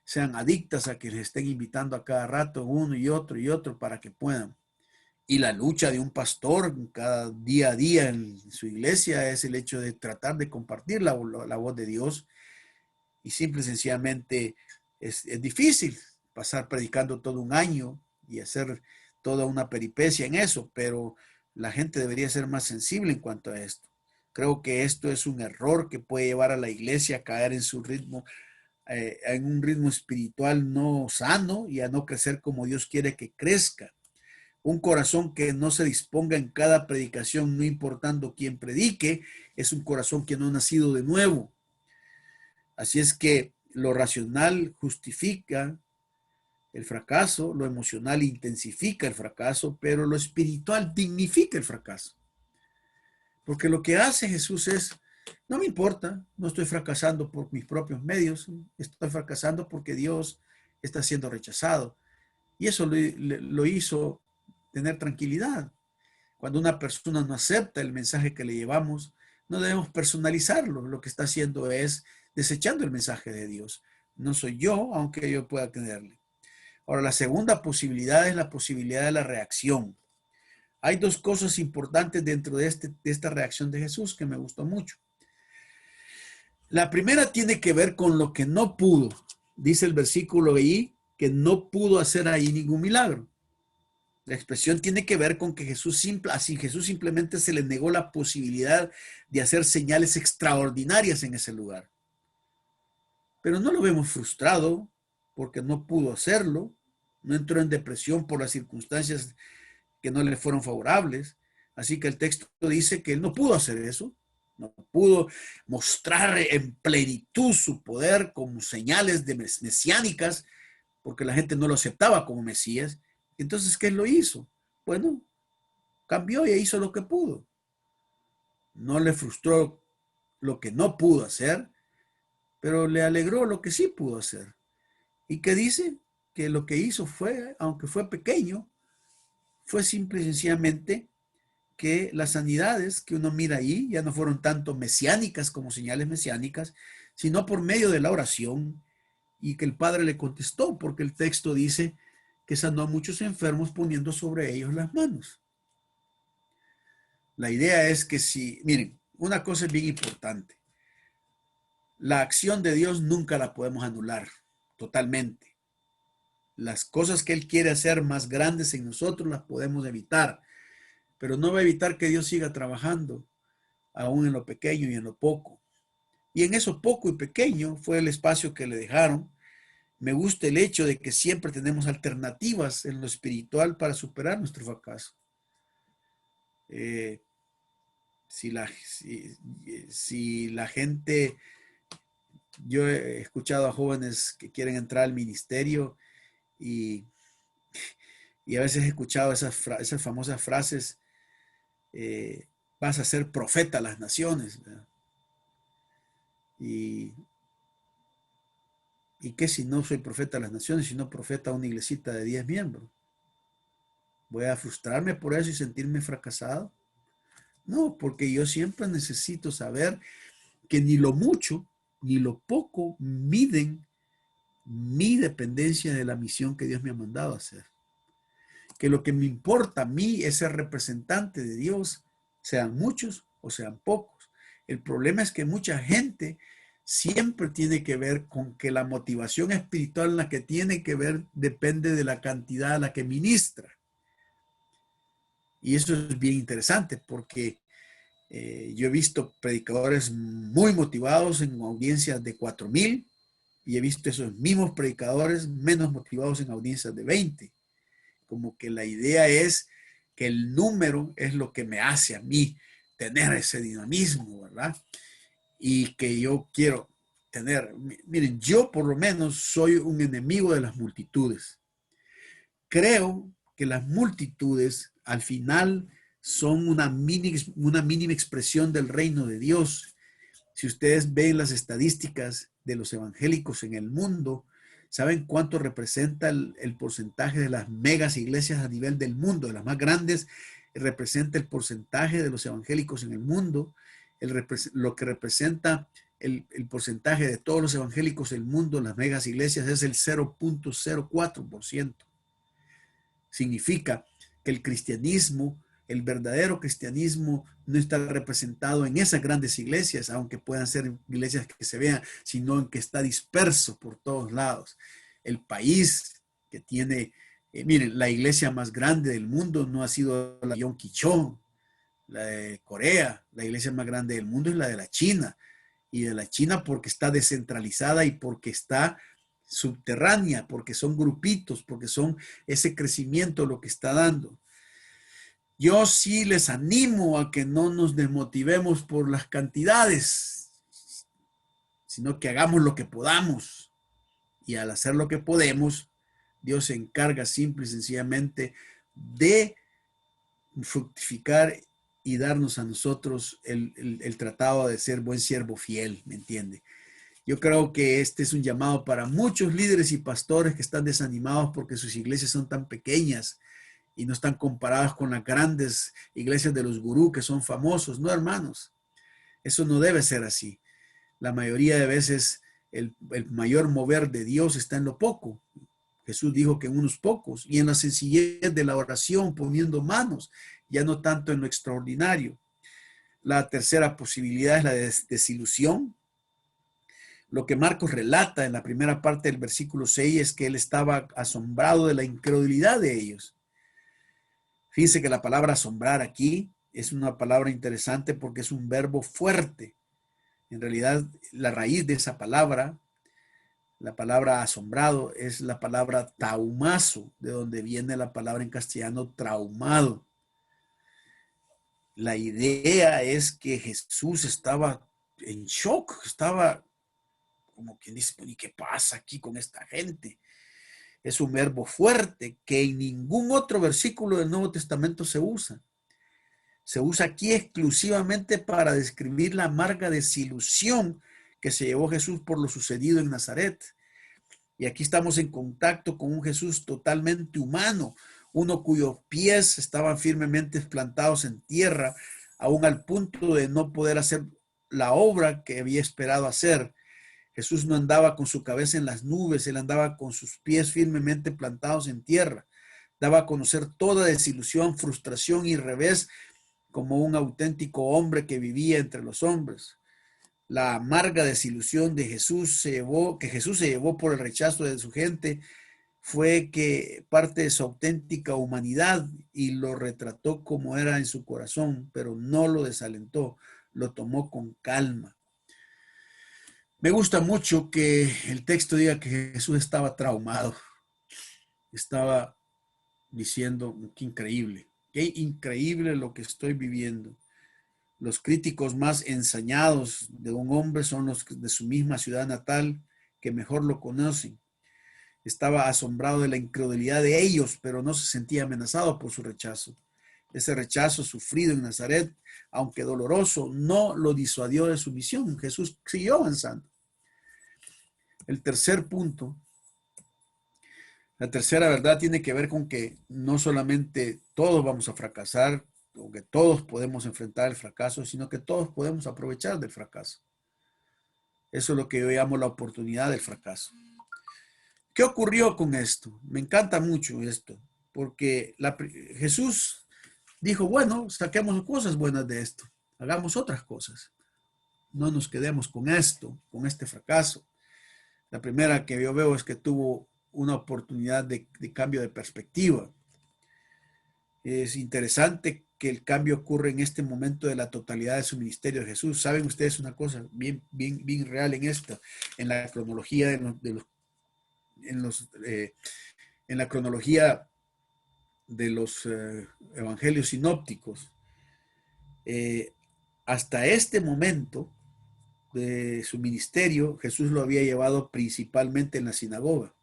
sean adictas a que les estén invitando a cada rato uno y otro para que puedan. Y la lucha de un pastor cada día a día en su iglesia es el hecho de tratar de compartir la voz de Dios, y simple y sencillamente es difícil pasar predicando todo un año y hacer toda una peripecia en eso, pero la gente debería ser más sensible en cuanto a esto. Creo que esto es un error que puede llevar a la iglesia a caer en su ritmo, en un ritmo espiritual no sano, y a no crecer como Dios quiere que crezca. Un corazón que no se disponga en cada predicación, no importando quién predique, es un corazón que no ha nacido de nuevo. Así es que lo racional justifica el fracaso, lo emocional intensifica el fracaso, pero lo espiritual dignifica el fracaso. Porque lo que hace Jesús es, no me importa, no estoy fracasando por mis propios medios, estoy fracasando porque Dios está siendo rechazado. Y eso lo hizo tener tranquilidad. Cuando una persona no acepta el mensaje que le llevamos, no debemos personalizarlo. Lo que está haciendo es desechando el mensaje de Dios. No soy yo, aunque yo pueda tenerle. Ahora, la segunda posibilidad es la posibilidad de la reacción. Hay dos cosas importantes dentro de esta reacción de Jesús que me gustó mucho. La primera tiene que ver con lo que no pudo. Dice el versículo ahí que no pudo hacer ahí ningún milagro. La expresión tiene que ver con que Jesús simplemente se le negó la posibilidad de hacer señales extraordinarias en ese lugar. Pero no lo vemos frustrado porque no pudo hacerlo, no entró en depresión por las circunstancias que no le fueron favorables. Así que el texto dice que él no pudo hacer eso, no pudo mostrar en plenitud su poder como señales mesiánicas porque la gente no lo aceptaba como Mesías. Entonces, ¿qué lo hizo? Bueno, cambió y hizo lo que pudo. No le frustró lo que no pudo hacer, pero le alegró lo que sí pudo hacer. ¿Y qué dice? Que lo que hizo fue, aunque fue pequeño, fue simple y sencillamente que las sanidades que uno mira ahí ya no fueron tanto mesiánicas como señales mesiánicas, sino por medio de la oración y que el Padre le contestó, porque el texto dice que sanó a muchos enfermos poniendo sobre ellos las manos. La idea es que miren, una cosa es bien importante. La acción de Dios nunca la podemos anular totalmente. Las cosas que Él quiere hacer más grandes en nosotros las podemos evitar, pero no va a evitar que Dios siga trabajando, aún en lo pequeño y en lo poco. Y en eso poco y pequeño fue el espacio que le dejaron. Me gusta el hecho de que siempre tenemos alternativas en lo espiritual para superar nuestro fracaso. Si la gente, yo he escuchado a jóvenes que quieren entrar al ministerio y a veces he escuchado esas famosas frases, vas a ser profeta a las naciones, ¿verdad? Y qué si no soy profeta a las naciones, sino profeta a una iglesita de 10 miembros. ¿Voy a frustrarme por eso y sentirme fracasado? No, porque yo siempre necesito saber que ni lo mucho ni lo poco miden mi dependencia de la misión que Dios me ha mandado a hacer. Que lo que me importa a mí es ser representante de Dios, sean muchos o sean pocos. El problema es que mucha gente siempre tiene que ver con que la motivación espiritual en la que tiene que ver depende de la cantidad a la que ministra. Y eso es bien interesante porque yo he visto predicadores muy motivados en audiencias de 4,000 y he visto esos mismos predicadores menos motivados en audiencias de 20. Como que la idea es que el número es lo que me hace a mí tener ese dinamismo, ¿verdad? Y que yo quiero tener. Miren, yo por lo menos soy un enemigo de las multitudes. Creo que las multitudes al final son una mínima expresión del reino de Dios. Si ustedes ven las estadísticas de los evangélicos en el mundo, ¿saben cuánto representa el porcentaje de las megas iglesias a nivel del mundo? De las más grandes, representa el porcentaje de los evangélicos en el mundo, lo que representa el porcentaje de todos los evangélicos del mundo en las megas iglesias es el 0.04%. Significa que el cristianismo, el verdadero cristianismo, no está representado en esas grandes iglesias, aunque puedan ser iglesias que se vean, sino en que está disperso por todos lados. El país que tiene, miren, la iglesia más grande del mundo no ha sido la de Yonkichon, la de Corea. La iglesia más grande del mundo es la de la China. Y de la China porque está descentralizada y porque está subterránea, porque son grupitos, porque son ese crecimiento lo que está dando. Yo sí les animo a que no nos desmotivemos por las cantidades. sino que hagamos lo que podamos. Y al hacer lo que podemos, Dios se encarga simple y sencillamente de fructificar y darnos a nosotros el tratado de ser buen siervo fiel, ¿me entiende? Yo creo que este es un llamado para muchos líderes y pastores que están desanimados porque sus iglesias son tan pequeñas y no están comparadas con las grandes iglesias de los gurú que son famosos. No, hermanos, eso no debe ser así. La mayoría de veces el mayor mover de Dios está en lo poco. Jesús dijo que en unos pocos y en la sencillez de la oración poniendo manos, ya no tanto en lo extraordinario. La tercera posibilidad es la desilusión. Lo que Marcos relata en la primera parte del versículo 6 es que él estaba asombrado de la incredulidad de ellos. Fíjense que la palabra asombrar aquí es una palabra interesante porque es un verbo fuerte. En realidad, la raíz de esa palabra, la palabra asombrado, es la palabra taumazo, de donde viene la palabra en castellano traumado. La idea es que Jesús estaba en shock, estaba como quien dice, ¿y qué pasa aquí con esta gente? Es un verbo fuerte que en ningún otro versículo del Nuevo Testamento se usa. Se usa aquí exclusivamente para describir la amarga desilusión que se llevó Jesús por lo sucedido en Nazaret. Y aquí estamos en contacto con un Jesús totalmente humano, uno cuyos pies estaban firmemente plantados en tierra, aún al punto de no poder hacer la obra que había esperado hacer. Jesús no andaba con su cabeza en las nubes, él andaba con sus pies firmemente plantados en tierra. Daba a conocer toda desilusión, frustración y revés como un auténtico hombre que vivía entre los hombres. La amarga desilusión de que Jesús se llevó por el rechazo de su gente, fue que parte de su auténtica humanidad y lo retrató como era en su corazón, pero no lo desalentó, lo tomó con calma. Me gusta mucho que el texto diga que Jesús estaba traumado, estaba diciendo, qué increíble lo que estoy viviendo. Los críticos más ensañados de un hombre son los de su misma ciudad natal, que mejor lo conocen. Estaba asombrado de la incredulidad de ellos, pero no se sentía amenazado por su rechazo. Ese rechazo sufrido en Nazaret, aunque doloroso, no lo disuadió de su misión. Jesús siguió avanzando. El tercer punto, la tercera verdad tiene que ver con que no solamente todos vamos a fracasar, o que todos podemos enfrentar el fracaso, sino que todos podemos aprovechar del fracaso. Eso es lo que yo llamo la oportunidad del fracaso. ¿Qué ocurrió con esto? Me encanta mucho esto, porque Jesús dijo, bueno, saquemos cosas buenas de esto, hagamos otras cosas. No nos quedemos con esto, con este fracaso. La primera que yo veo es que tuvo una oportunidad de cambio de perspectiva. Es interesante que el cambio ocurre en este momento de la totalidad de su ministerio de Jesús. Saben ustedes una cosa bien real en esto, en la cronología en la cronología de los evangelios sinópticos. Hasta este momento de su ministerio, Jesús lo había llevado principalmente en la sinagoga.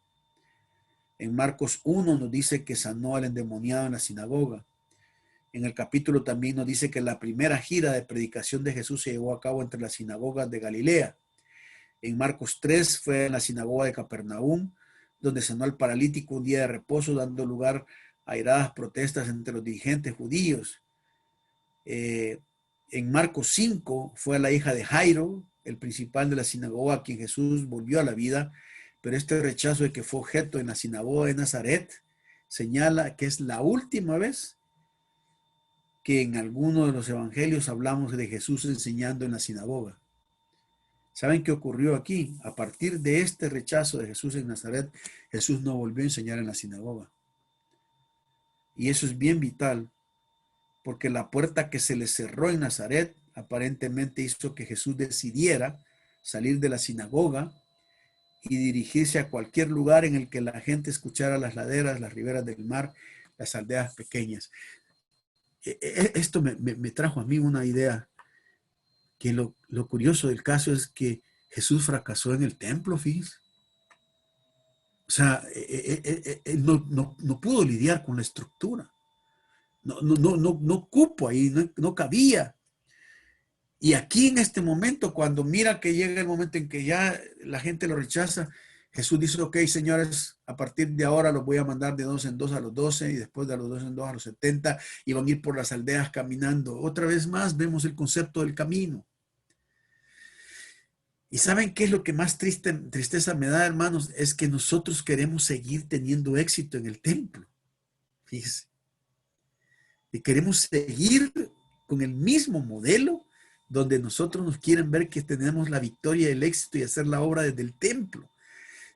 En Marcos 1 nos dice que sanó al endemoniado en la sinagoga. En el capítulo también nos dice que la primera gira de predicación de Jesús se llevó a cabo entre las sinagogas de Galilea. En Marcos 3 fue en la sinagoga de Capernaum, donde sanó al paralítico un día de reposo, dando lugar a airadas protestas entre los dirigentes judíos. En Marcos 5 fue a la hija de Jairo, el principal de la sinagoga, a quien Jesús volvió a la vida, pero este rechazo de que fue objeto en la sinagoga de Nazaret señala que es la última vez que en alguno de los evangelios hablamos de Jesús enseñando en la sinagoga. ¿Saben qué ocurrió aquí? A partir de este rechazo de Jesús en Nazaret, Jesús no volvió a enseñar en la sinagoga. Y eso es bien vital, porque la puerta que se le cerró en Nazaret aparentemente hizo que Jesús decidiera salir de la sinagoga y dirigirse a cualquier lugar en el que la gente escuchara las laderas, las riberas del mar, las aldeas pequeñas. Esto me trajo a mí una idea, que lo curioso del caso es que Jesús fracasó en el templo, fíjense. O sea, él no pudo lidiar con la estructura. No cupo ahí, no cabía. Y aquí en este momento, cuando mira que llega el momento en que ya la gente lo rechaza, Jesús dice, ok, señores, a partir de ahora los voy a mandar de 2 en 2 a los 12 y después de los 2 en 2 a los 70 y van a ir por las aldeas caminando. Otra vez más vemos el concepto del camino. ¿Y saben qué es lo que más tristeza me da, hermanos? Es que nosotros queremos seguir teniendo éxito en el templo. Fíjense. Y queremos seguir con el mismo modelo donde nosotros nos quieren ver que tenemos la victoria, el éxito y hacer la obra desde el templo.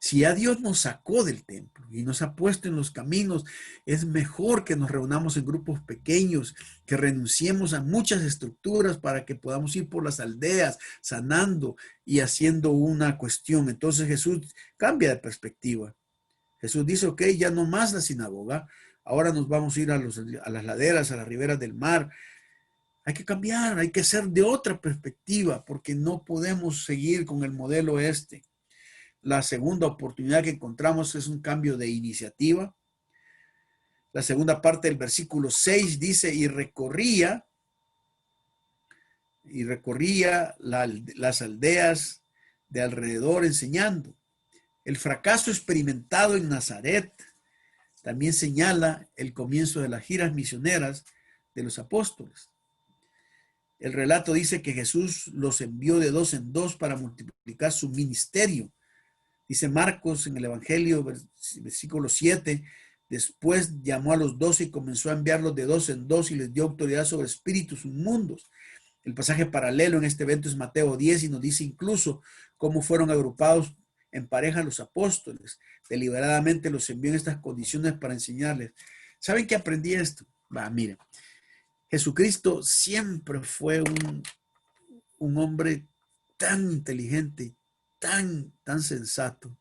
Si ya Dios nos sacó del templo y nos ha puesto en los caminos, es mejor que nos reunamos en grupos pequeños, que renunciemos a muchas estructuras para que podamos ir por las aldeas, sanando y haciendo una cuestión. Entonces Jesús cambia de perspectiva. Jesús dice, ok, ya no más la sinagoga, ahora nos vamos a ir a las laderas, a las riberas del mar. Hay que cambiar, hay que ser de otra perspectiva, porque no podemos seguir con el modelo este. La segunda oportunidad que encontramos es un cambio de iniciativa. La segunda parte del versículo 6 dice, y recorría las aldeas de alrededor enseñando. El fracaso experimentado en Nazaret también señala el comienzo de las giras misioneras de los apóstoles. El relato dice que Jesús los envió de 2 en 2 para multiplicar su ministerio. Dice Marcos en el Evangelio, versículo 7, después llamó a los 12 y comenzó a enviarlos de 2 en 2 y les dio autoridad sobre espíritus inmundos. El pasaje paralelo en este evento es Mateo 10 y nos dice incluso cómo fueron agrupados en pareja los apóstoles. Deliberadamente los envió en estas condiciones para enseñarles. ¿Saben qué aprendí esto? Miren, Jesucristo siempre fue un hombre tan inteligente, tan sensato,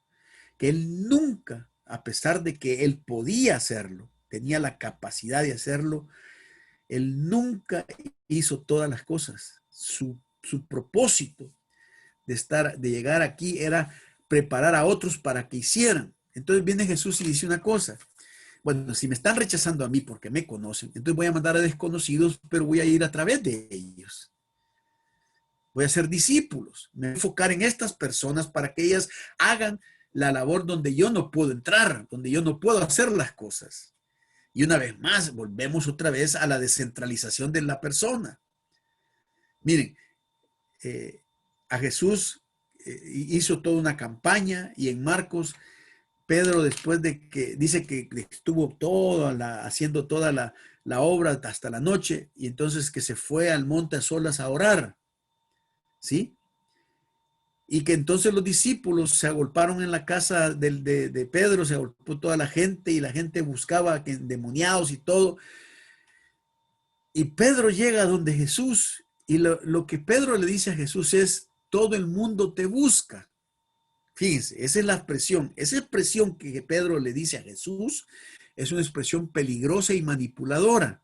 que él nunca, a pesar de que él podía hacerlo, tenía la capacidad de hacerlo, él nunca hizo todas las cosas. Su propósito de llegar aquí era preparar a otros para que hicieran. Entonces viene Jesús y dice una cosa. Bueno, si me están rechazando a mí porque me conocen, entonces voy a mandar a desconocidos, pero voy a ir a través de ellos. Voy a ser discípulos. Me voy a enfocar en estas personas para que ellas hagan la labor donde yo no puedo entrar, donde yo no puedo hacer las cosas. Y una vez más, volvemos otra vez a la descentralización de la persona. Miren, a Jesús hizo toda una campaña y en Marcos, Pedro después de que dice que estuvo haciendo toda la obra hasta la noche y entonces que se fue al monte a solas a orar, ¿sí? Y que entonces los discípulos se agolparon en la casa de Pedro, se agolpó toda la gente y la gente buscaba endemoniados y todo. Y Pedro llega donde Jesús y lo que Pedro le dice a Jesús es, todo el mundo te busca. Fíjense, esa es la expresión. Esa expresión que Pedro le dice a Jesús es una expresión peligrosa y manipuladora.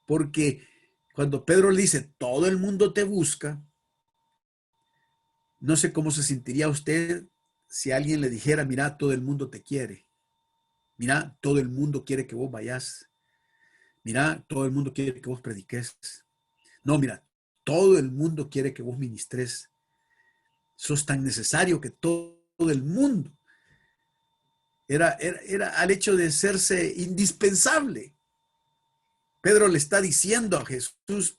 Porque cuando Pedro le dice, todo el mundo te busca, no sé cómo se sentiría usted si alguien le dijera, mira, todo el mundo te quiere. Mira, todo el mundo quiere que vos vayas. Mira, todo el mundo quiere que vos prediques. No, mira, todo el mundo quiere que vos ministres. Sos tan necesario que todo el mundo era al hecho de serse indispensable. Pedro le está diciendo a Jesús,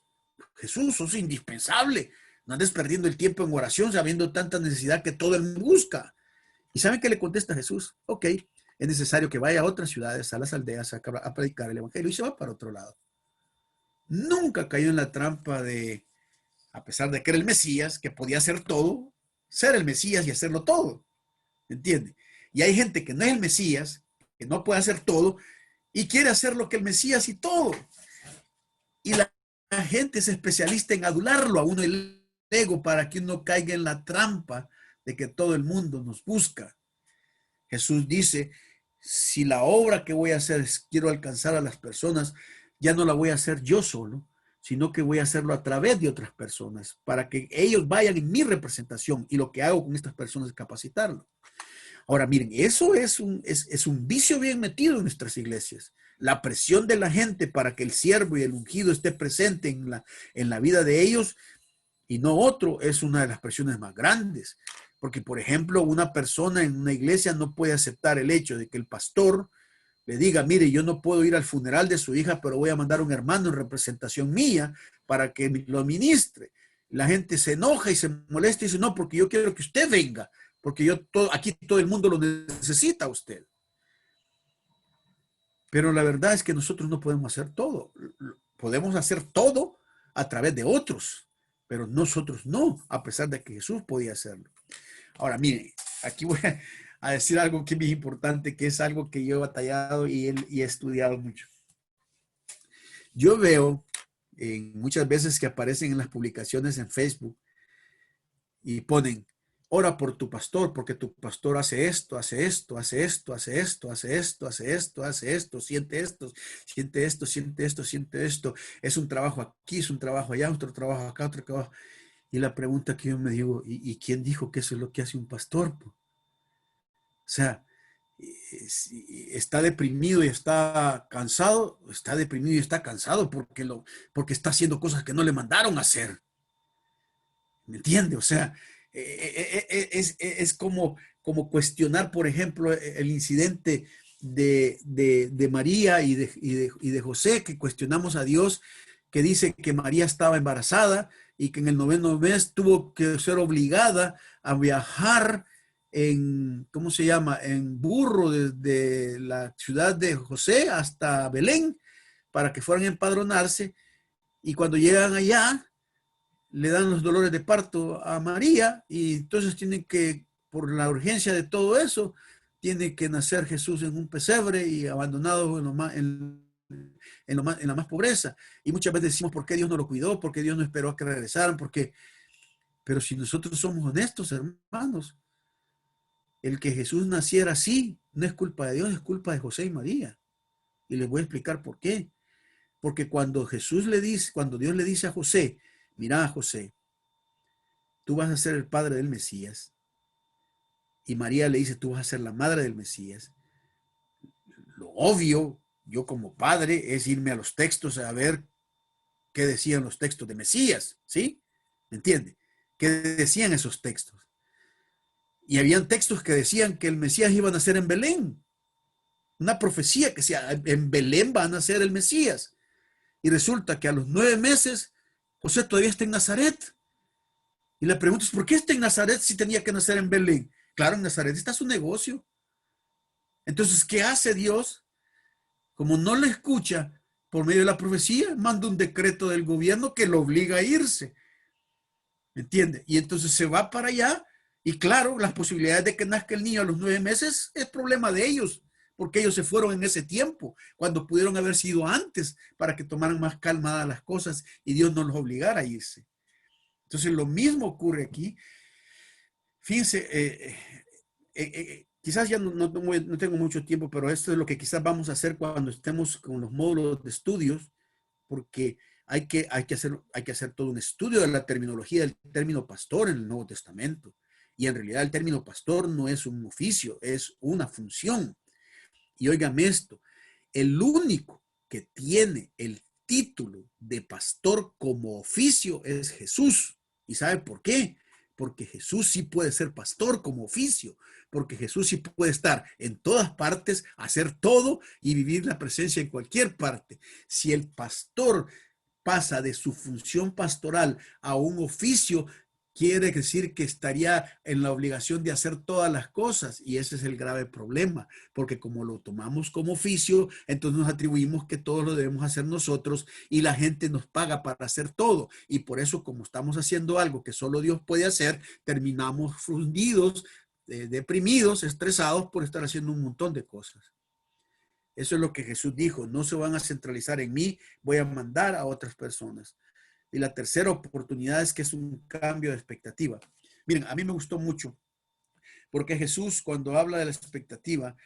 Jesús, sos indispensable. No andes perdiendo el tiempo en oración sabiendo tanta necesidad que todo el mundo busca. ¿Y saben qué le contesta Jesús? Ok, es necesario que vaya a otras ciudades, a las aldeas, a predicar el evangelio y se va para otro lado. Nunca cayó en la trampa de, a pesar de que era el Mesías, que podía hacer todo, ser el Mesías y hacerlo todo. ¿Entiende? Y hay gente que no es el Mesías, que no puede hacer todo y quiere hacer lo que el Mesías y todo. Y la gente es especialista en adularlo a uno el ego para que uno caiga en la trampa de que todo el mundo nos busca. Jesús dice, si la obra que voy a hacer es quiero alcanzar a las personas, ya no la voy a hacer yo solo, sino que voy a hacerlo a través de otras personas, para que ellos vayan en mi representación, y lo que hago con estas personas es capacitarlo. Ahora, miren, eso es un vicio bien metido en nuestras iglesias. La presión de la gente para que el siervo y el ungido esté presente en la vida de ellos y no otro, es una de las presiones más grandes. Porque, por ejemplo, una persona en una iglesia no puede aceptar el hecho de que el pastor le diga, mire, yo no puedo ir al funeral de su hija, pero voy a mandar un hermano en representación mía para que lo ministre. La gente se enoja y se molesta y dice, no, porque yo quiero que usted venga, porque aquí todo el mundo lo necesita a usted. Pero la verdad es que nosotros no podemos hacer todo. Podemos hacer todo a través de otros, pero nosotros no, a pesar de que Jesús podía hacerlo. Ahora, miren, aquí voy a decir algo que es muy importante, que es algo que yo he batallado y he estudiado mucho. Yo veo muchas veces que aparecen en las publicaciones en Facebook y ponen, ora por tu pastor, porque tu pastor hace esto, hace esto, hace esto, hace esto, hace esto, hace esto, hace esto, siente esto, siente esto, siente esto, siente esto. Es un trabajo aquí, es un trabajo allá, otro trabajo acá, otro trabajo. Y la pregunta que yo me digo, ¿y quién dijo que eso es lo que hace un pastor? O sea, está deprimido y está cansado, está deprimido y está cansado porque está haciendo cosas que no le mandaron a hacer. ¿Me entiende? O sea, es como cuestionar, por ejemplo, el incidente de María y de José, que cuestionamos a Dios, que dice que María estaba embarazada y que en el 9º mes tuvo que ser obligada a viajar en, ¿cómo se llama?, en burro desde la ciudad de José hasta Belén para que fueran a empadronarse. Y cuando llegan allá, le dan los dolores de parto a María y entonces tienen que, por la urgencia de todo eso, tiene que nacer Jesús en un pesebre y abandonado en la más pobreza. Y muchas veces decimos, ¿por qué Dios no lo cuidó? ¿Por qué Dios no esperó a que regresaran? ¿Por qué? Pero si nosotros somos honestos, hermanos, el que Jesús naciera así no es culpa de Dios, es culpa de José y María. Y les voy a explicar por qué. Porque cuando Dios le dice a José, mira, José, tú vas a ser el padre del Mesías. Y María le dice, tú vas a ser la madre del Mesías. Lo obvio, yo como padre, es irme a los textos a ver qué decían los textos de Mesías, ¿sí? ¿Me entiende? ¿Qué decían esos textos? Y habían textos que decían que el Mesías iba a nacer en Belén. Una profecía que decía, en Belén va a nacer el Mesías. Y resulta que a los 9 meses, José todavía está en Nazaret. Y la pregunta es, ¿por qué está en Nazaret si tenía que nacer en Belén? Claro, en Nazaret está su negocio. Entonces, ¿qué hace Dios? Como no le escucha por medio de la profecía, manda un decreto del gobierno que lo obliga a irse. ¿Me entiende? Y entonces se va para allá y claro, las posibilidades de que nazca el niño a los 9 meses es problema de ellos, porque ellos se fueron en ese tiempo, cuando pudieron haber sido antes, para que tomaran más calmadas las cosas y Dios no los obligara a irse. Entonces lo mismo ocurre aquí. Fíjense, quizás ya no tengo mucho tiempo, pero esto es lo que quizás vamos a hacer cuando estemos con los módulos de estudios, porque hay que hacer todo un estudio de la terminología del término pastor en el Nuevo Testamento. Y en realidad el término pastor no es un oficio, es una función. Y óigame esto, el único que tiene el título de pastor como oficio es Jesús. ¿Y sabe por qué? Porque Jesús sí puede ser pastor como oficio, porque Jesús sí puede estar en todas partes, hacer todo y vivir la presencia en cualquier parte. Si el pastor pasa de su función pastoral a un oficio, quiere decir que estaría en la obligación de hacer todas las cosas y ese es el grave problema, porque como lo tomamos como oficio, entonces nos atribuimos que todo lo debemos hacer nosotros y la gente nos paga para hacer todo y por eso como estamos haciendo algo que solo Dios puede hacer, terminamos fundidos, deprimidos, estresados por estar haciendo un montón de cosas. Eso es lo que Jesús dijo, no se van a centralizar en mí, voy a mandar a otras personas. Y la tercera oportunidad es que es un cambio de expectativa. Miren, a mí me gustó mucho, porque Jesús cuando habla de la expectativa,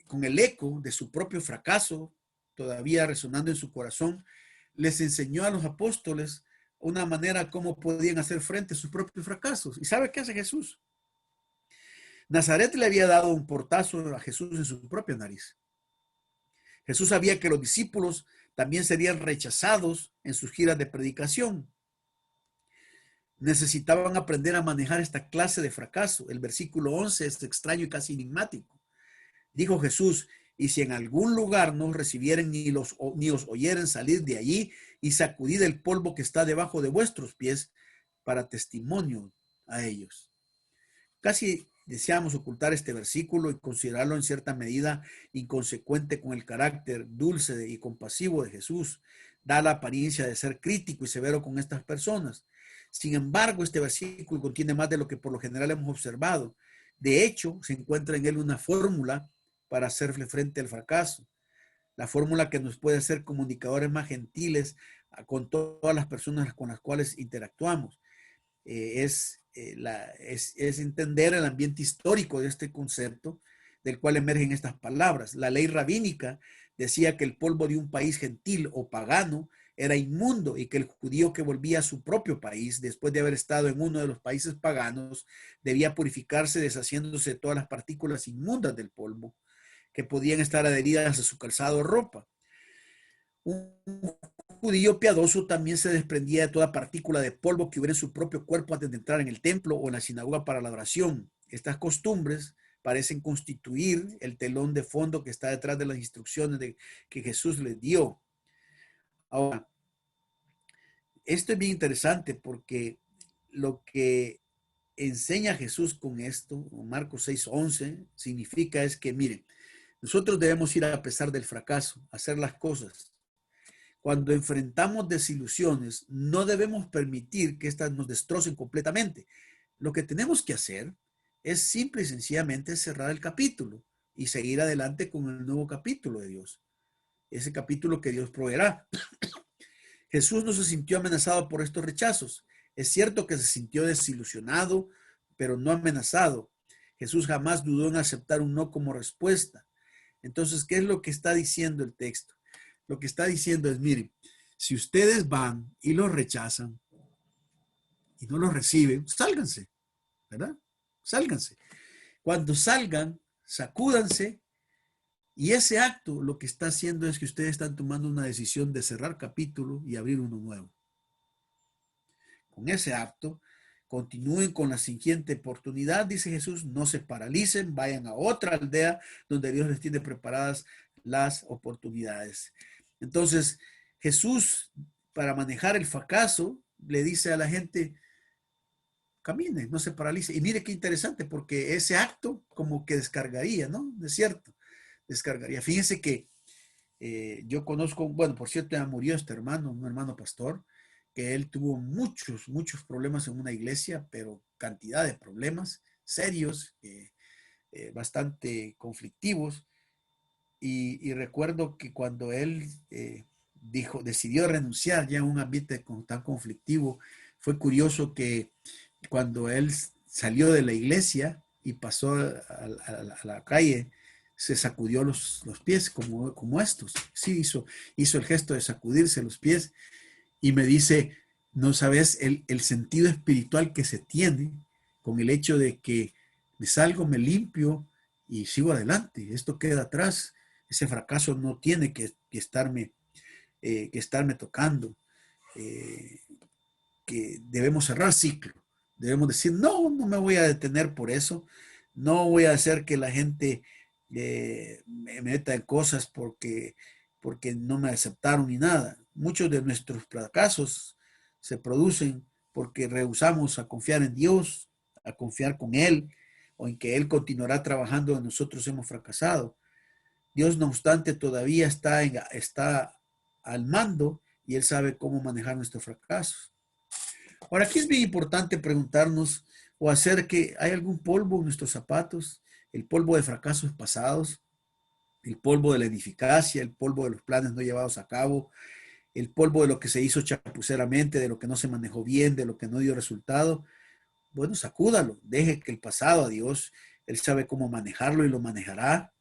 con el eco de su propio fracaso, todavía resonando en su corazón, les enseñó a los apóstoles una manera como podían hacer frente a sus propios fracasos. ¿Y sabe qué hace Jesús? Nazaret le había dado un portazo a Jesús en su propia nariz. Jesús sabía que los discípulos también serían rechazados en sus giras de predicación. Necesitaban aprender a manejar esta clase de fracaso. El versículo 11 es extraño y casi enigmático. Dijo Jesús, y si en algún lugar no os recibieren ni os oyeren, salir de allí y sacudid el polvo que está debajo de vuestros pies para testimonio a ellos. Casi deseamos ocultar este versículo y considerarlo en cierta medida inconsecuente con el carácter dulce y compasivo de Jesús. Da la apariencia de ser crítico y severo con estas personas. Sin embargo, este versículo contiene más de lo que por lo general hemos observado. De hecho, se encuentra en él una fórmula para hacerle frente al fracaso. La fórmula que nos puede hacer comunicadores más gentiles con todas las personas con las cuales interactuamos. Es entender el ambiente histórico de este concepto del cual emergen estas palabras. La ley rabínica decía que el polvo de un país gentil o pagano era inmundo y que el judío que volvía a su propio país después de haber estado en uno de los países paganos debía purificarse deshaciéndose de todas las partículas inmundas del polvo que podían estar adheridas a su calzado o ropa. Un judío piadoso también se desprendía de toda partícula de polvo que hubiera en su propio cuerpo antes de entrar en el templo o en la sinagoga para la oración. Estas costumbres parecen constituir el telón de fondo que está detrás de las instrucciones que Jesús les dio. Ahora, esto es bien interesante porque lo que enseña Jesús con esto, Marcos 6:11, significa es que, miren, nosotros debemos ir a pesar del fracaso, hacer las cosas. Cuando enfrentamos desilusiones, no debemos permitir que éstas nos destrocen completamente. Lo que tenemos que hacer es simple y sencillamente cerrar el capítulo y seguir adelante con el nuevo capítulo de Dios. Ese capítulo que Dios proveerá. Jesús no se sintió amenazado por estos rechazos. Es cierto que se sintió desilusionado, pero no amenazado. Jesús jamás dudó en aceptar un no como respuesta. Entonces, ¿qué es lo que está diciendo el texto? Lo que está diciendo es, miren, si ustedes van y los rechazan y no los reciben, sálganse, ¿verdad? Sálganse. Cuando salgan, sacúdanse y ese acto lo que está haciendo es que ustedes están tomando una decisión de cerrar capítulo y abrir uno nuevo. Con ese acto, continúen con la siguiente oportunidad, dice Jesús, no se paralicen, vayan a otra aldea donde Dios les tiene preparadas las oportunidades. Entonces, Jesús, para manejar el fracaso, le dice a la gente, camine, no se paralice. Y mire qué interesante, porque ese acto como que descargaría, ¿no? Es cierto, descargaría. Fíjense que yo conozco, bueno, por cierto, ya murió este hermano, un hermano pastor, que él tuvo muchos problemas en una iglesia, pero cantidad de problemas serios, bastante conflictivos. Y recuerdo que cuando él decidió renunciar ya en un ambiente tan conflictivo, fue curioso que cuando él salió de la iglesia y pasó a la calle, se sacudió los pies como estos. Sí, hizo el gesto de sacudirse los pies y me dice, no sabes el sentido espiritual que se tiene con el hecho de que me salgo, me limpio y sigo adelante. Esto queda atrás. Ese fracaso no tiene que estarme tocando. Que debemos cerrar ciclo. Debemos decir, no me voy a detener por eso. No voy a hacer que la gente me meta en cosas porque no me aceptaron ni nada. Muchos de nuestros fracasos se producen porque rehusamos a confiar en Dios, a confiar con Él, o en que Él continuará trabajando en nosotros hemos fracasado. Dios, no obstante, todavía está al mando y Él sabe cómo manejar nuestros fracasos. Ahora, aquí es bien importante preguntarnos o hacer que hay algún polvo en nuestros zapatos, el polvo de fracasos pasados, el polvo de la ineficacia, el polvo de los planes no llevados a cabo, el polvo de lo que se hizo chapuceramente, de lo que no se manejó bien, de lo que no dio resultado. Bueno, sacúdalo, deje que el pasado a Dios, Él sabe cómo manejarlo y lo manejará.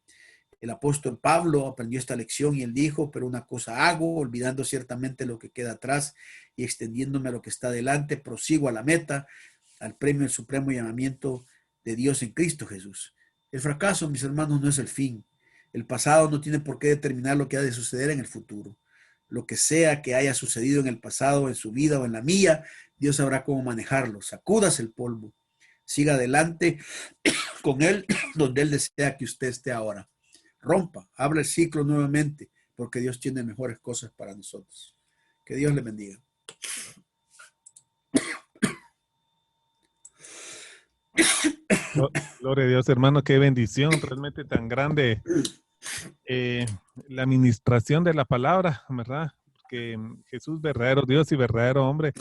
El apóstol Pablo aprendió esta lección y él dijo, pero una cosa hago, olvidando ciertamente lo que queda atrás y extendiéndome a lo que está delante, prosigo a la meta, al premio del supremo llamamiento de Dios en Cristo Jesús. El fracaso, mis hermanos, no es el fin. El pasado no tiene por qué determinar lo que ha de suceder en el futuro. Lo que sea que haya sucedido en el pasado, en su vida o en la mía, Dios sabrá cómo manejarlo. Sacúdase el polvo. Siga adelante con Él donde Él desea que usted esté ahora. Rompa, abra el ciclo nuevamente, porque Dios tiene mejores cosas para nosotros. Que Dios le bendiga. Gloria a Dios, hermano, qué bendición realmente tan grande. La administración de la palabra, ¿verdad? Que Jesús, verdadero Dios y verdadero hombre,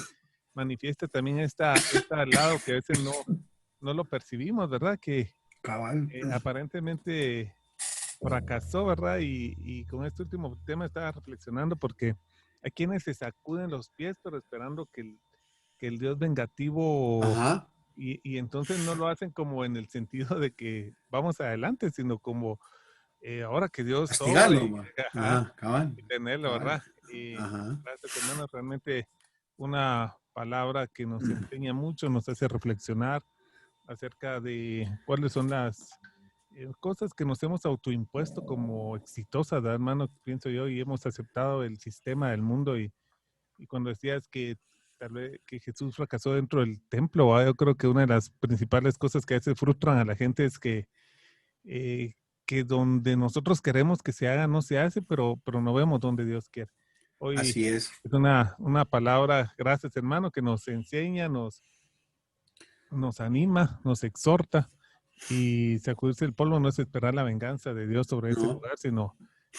manifiesta también este lado que a veces no lo percibimos, ¿verdad? Que aparentemente fracasó, ¿verdad? Y con este último tema estaba reflexionando porque hay quienes se sacuden los pies, pero esperando que el Dios vengativo, y entonces no lo hacen como en el sentido de que vamos adelante, sino como ahora que Dios castigarlo, y tenerlo, ¿verdad? Y gracias, hermano, realmente una palabra que nos enseña mucho, nos hace reflexionar acerca de cuáles son las cosas que nos hemos autoimpuesto como exitosas, ¿verdad, hermano? Pienso yo, y hemos aceptado el sistema del mundo y cuando decías que tal vez que Jesús fracasó dentro del templo, ¿verdad? Yo creo que una de las principales cosas que a veces frustran a la gente es que donde nosotros queremos que se haga, no se hace, pero no vemos donde Dios quiere. Hoy así es una palabra, gracias hermano, que nos enseña, nos anima, nos exhorta, y sacudirse el polvo no es esperar la venganza de Dios sobre ese lugar, sino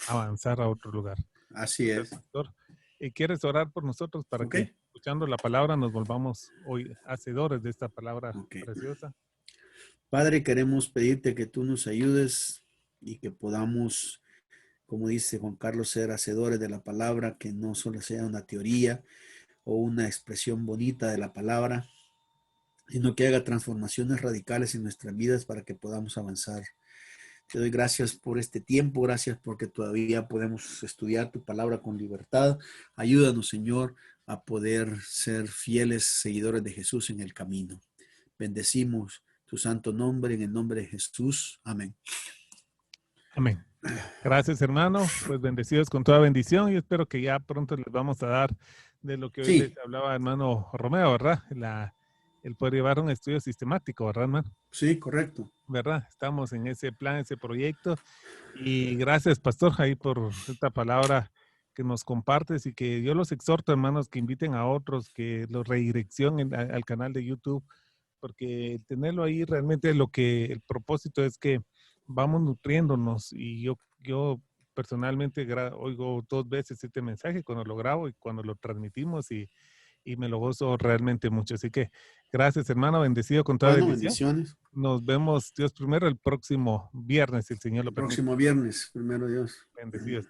avanzar a otro lugar. Así es. Pastor, ¿quieres orar por nosotros para que, escuchando la palabra, nos volvamos hoy hacedores de esta palabra preciosa? Padre, queremos pedirte que tú nos ayudes y que podamos, como dice Juan Carlos, ser hacedores de la palabra, que no solo sea una teoría o una expresión bonita de la palabra, sino que haga transformaciones radicales en nuestras vidas para que podamos avanzar. Te doy gracias por este tiempo, gracias porque todavía podemos estudiar tu palabra con libertad. Ayúdanos, Señor, a poder ser fieles seguidores de Jesús en el camino. Bendecimos tu santo nombre en el nombre de Jesús. Amén. Amén. Gracias, hermano. Pues bendecidos con toda bendición y espero que ya pronto les vamos a dar de lo que hoy les hablaba hermano Romeo, ¿verdad? El poder llevar un estudio sistemático, ¿verdad, hermano? Sí, correcto. ¿Verdad? Estamos en ese plan, ese proyecto. Y gracias, pastor, ahí por esta palabra que nos compartes y que yo los exhorto, hermanos, que inviten a otros, que los redireccionen al canal de YouTube, porque tenerlo ahí realmente el propósito es que vamos nutriéndonos, y yo personalmente oigo 2 veces este mensaje cuando lo grabo y cuando lo transmitimos, y me lo gozo realmente mucho. Así que gracias, hermano, bendecido con toda bendición. Bendiciones. Nos vemos, Dios primero, el próximo viernes, si el Señor lo permite. El próximo viernes, primero Dios. Bendecidos.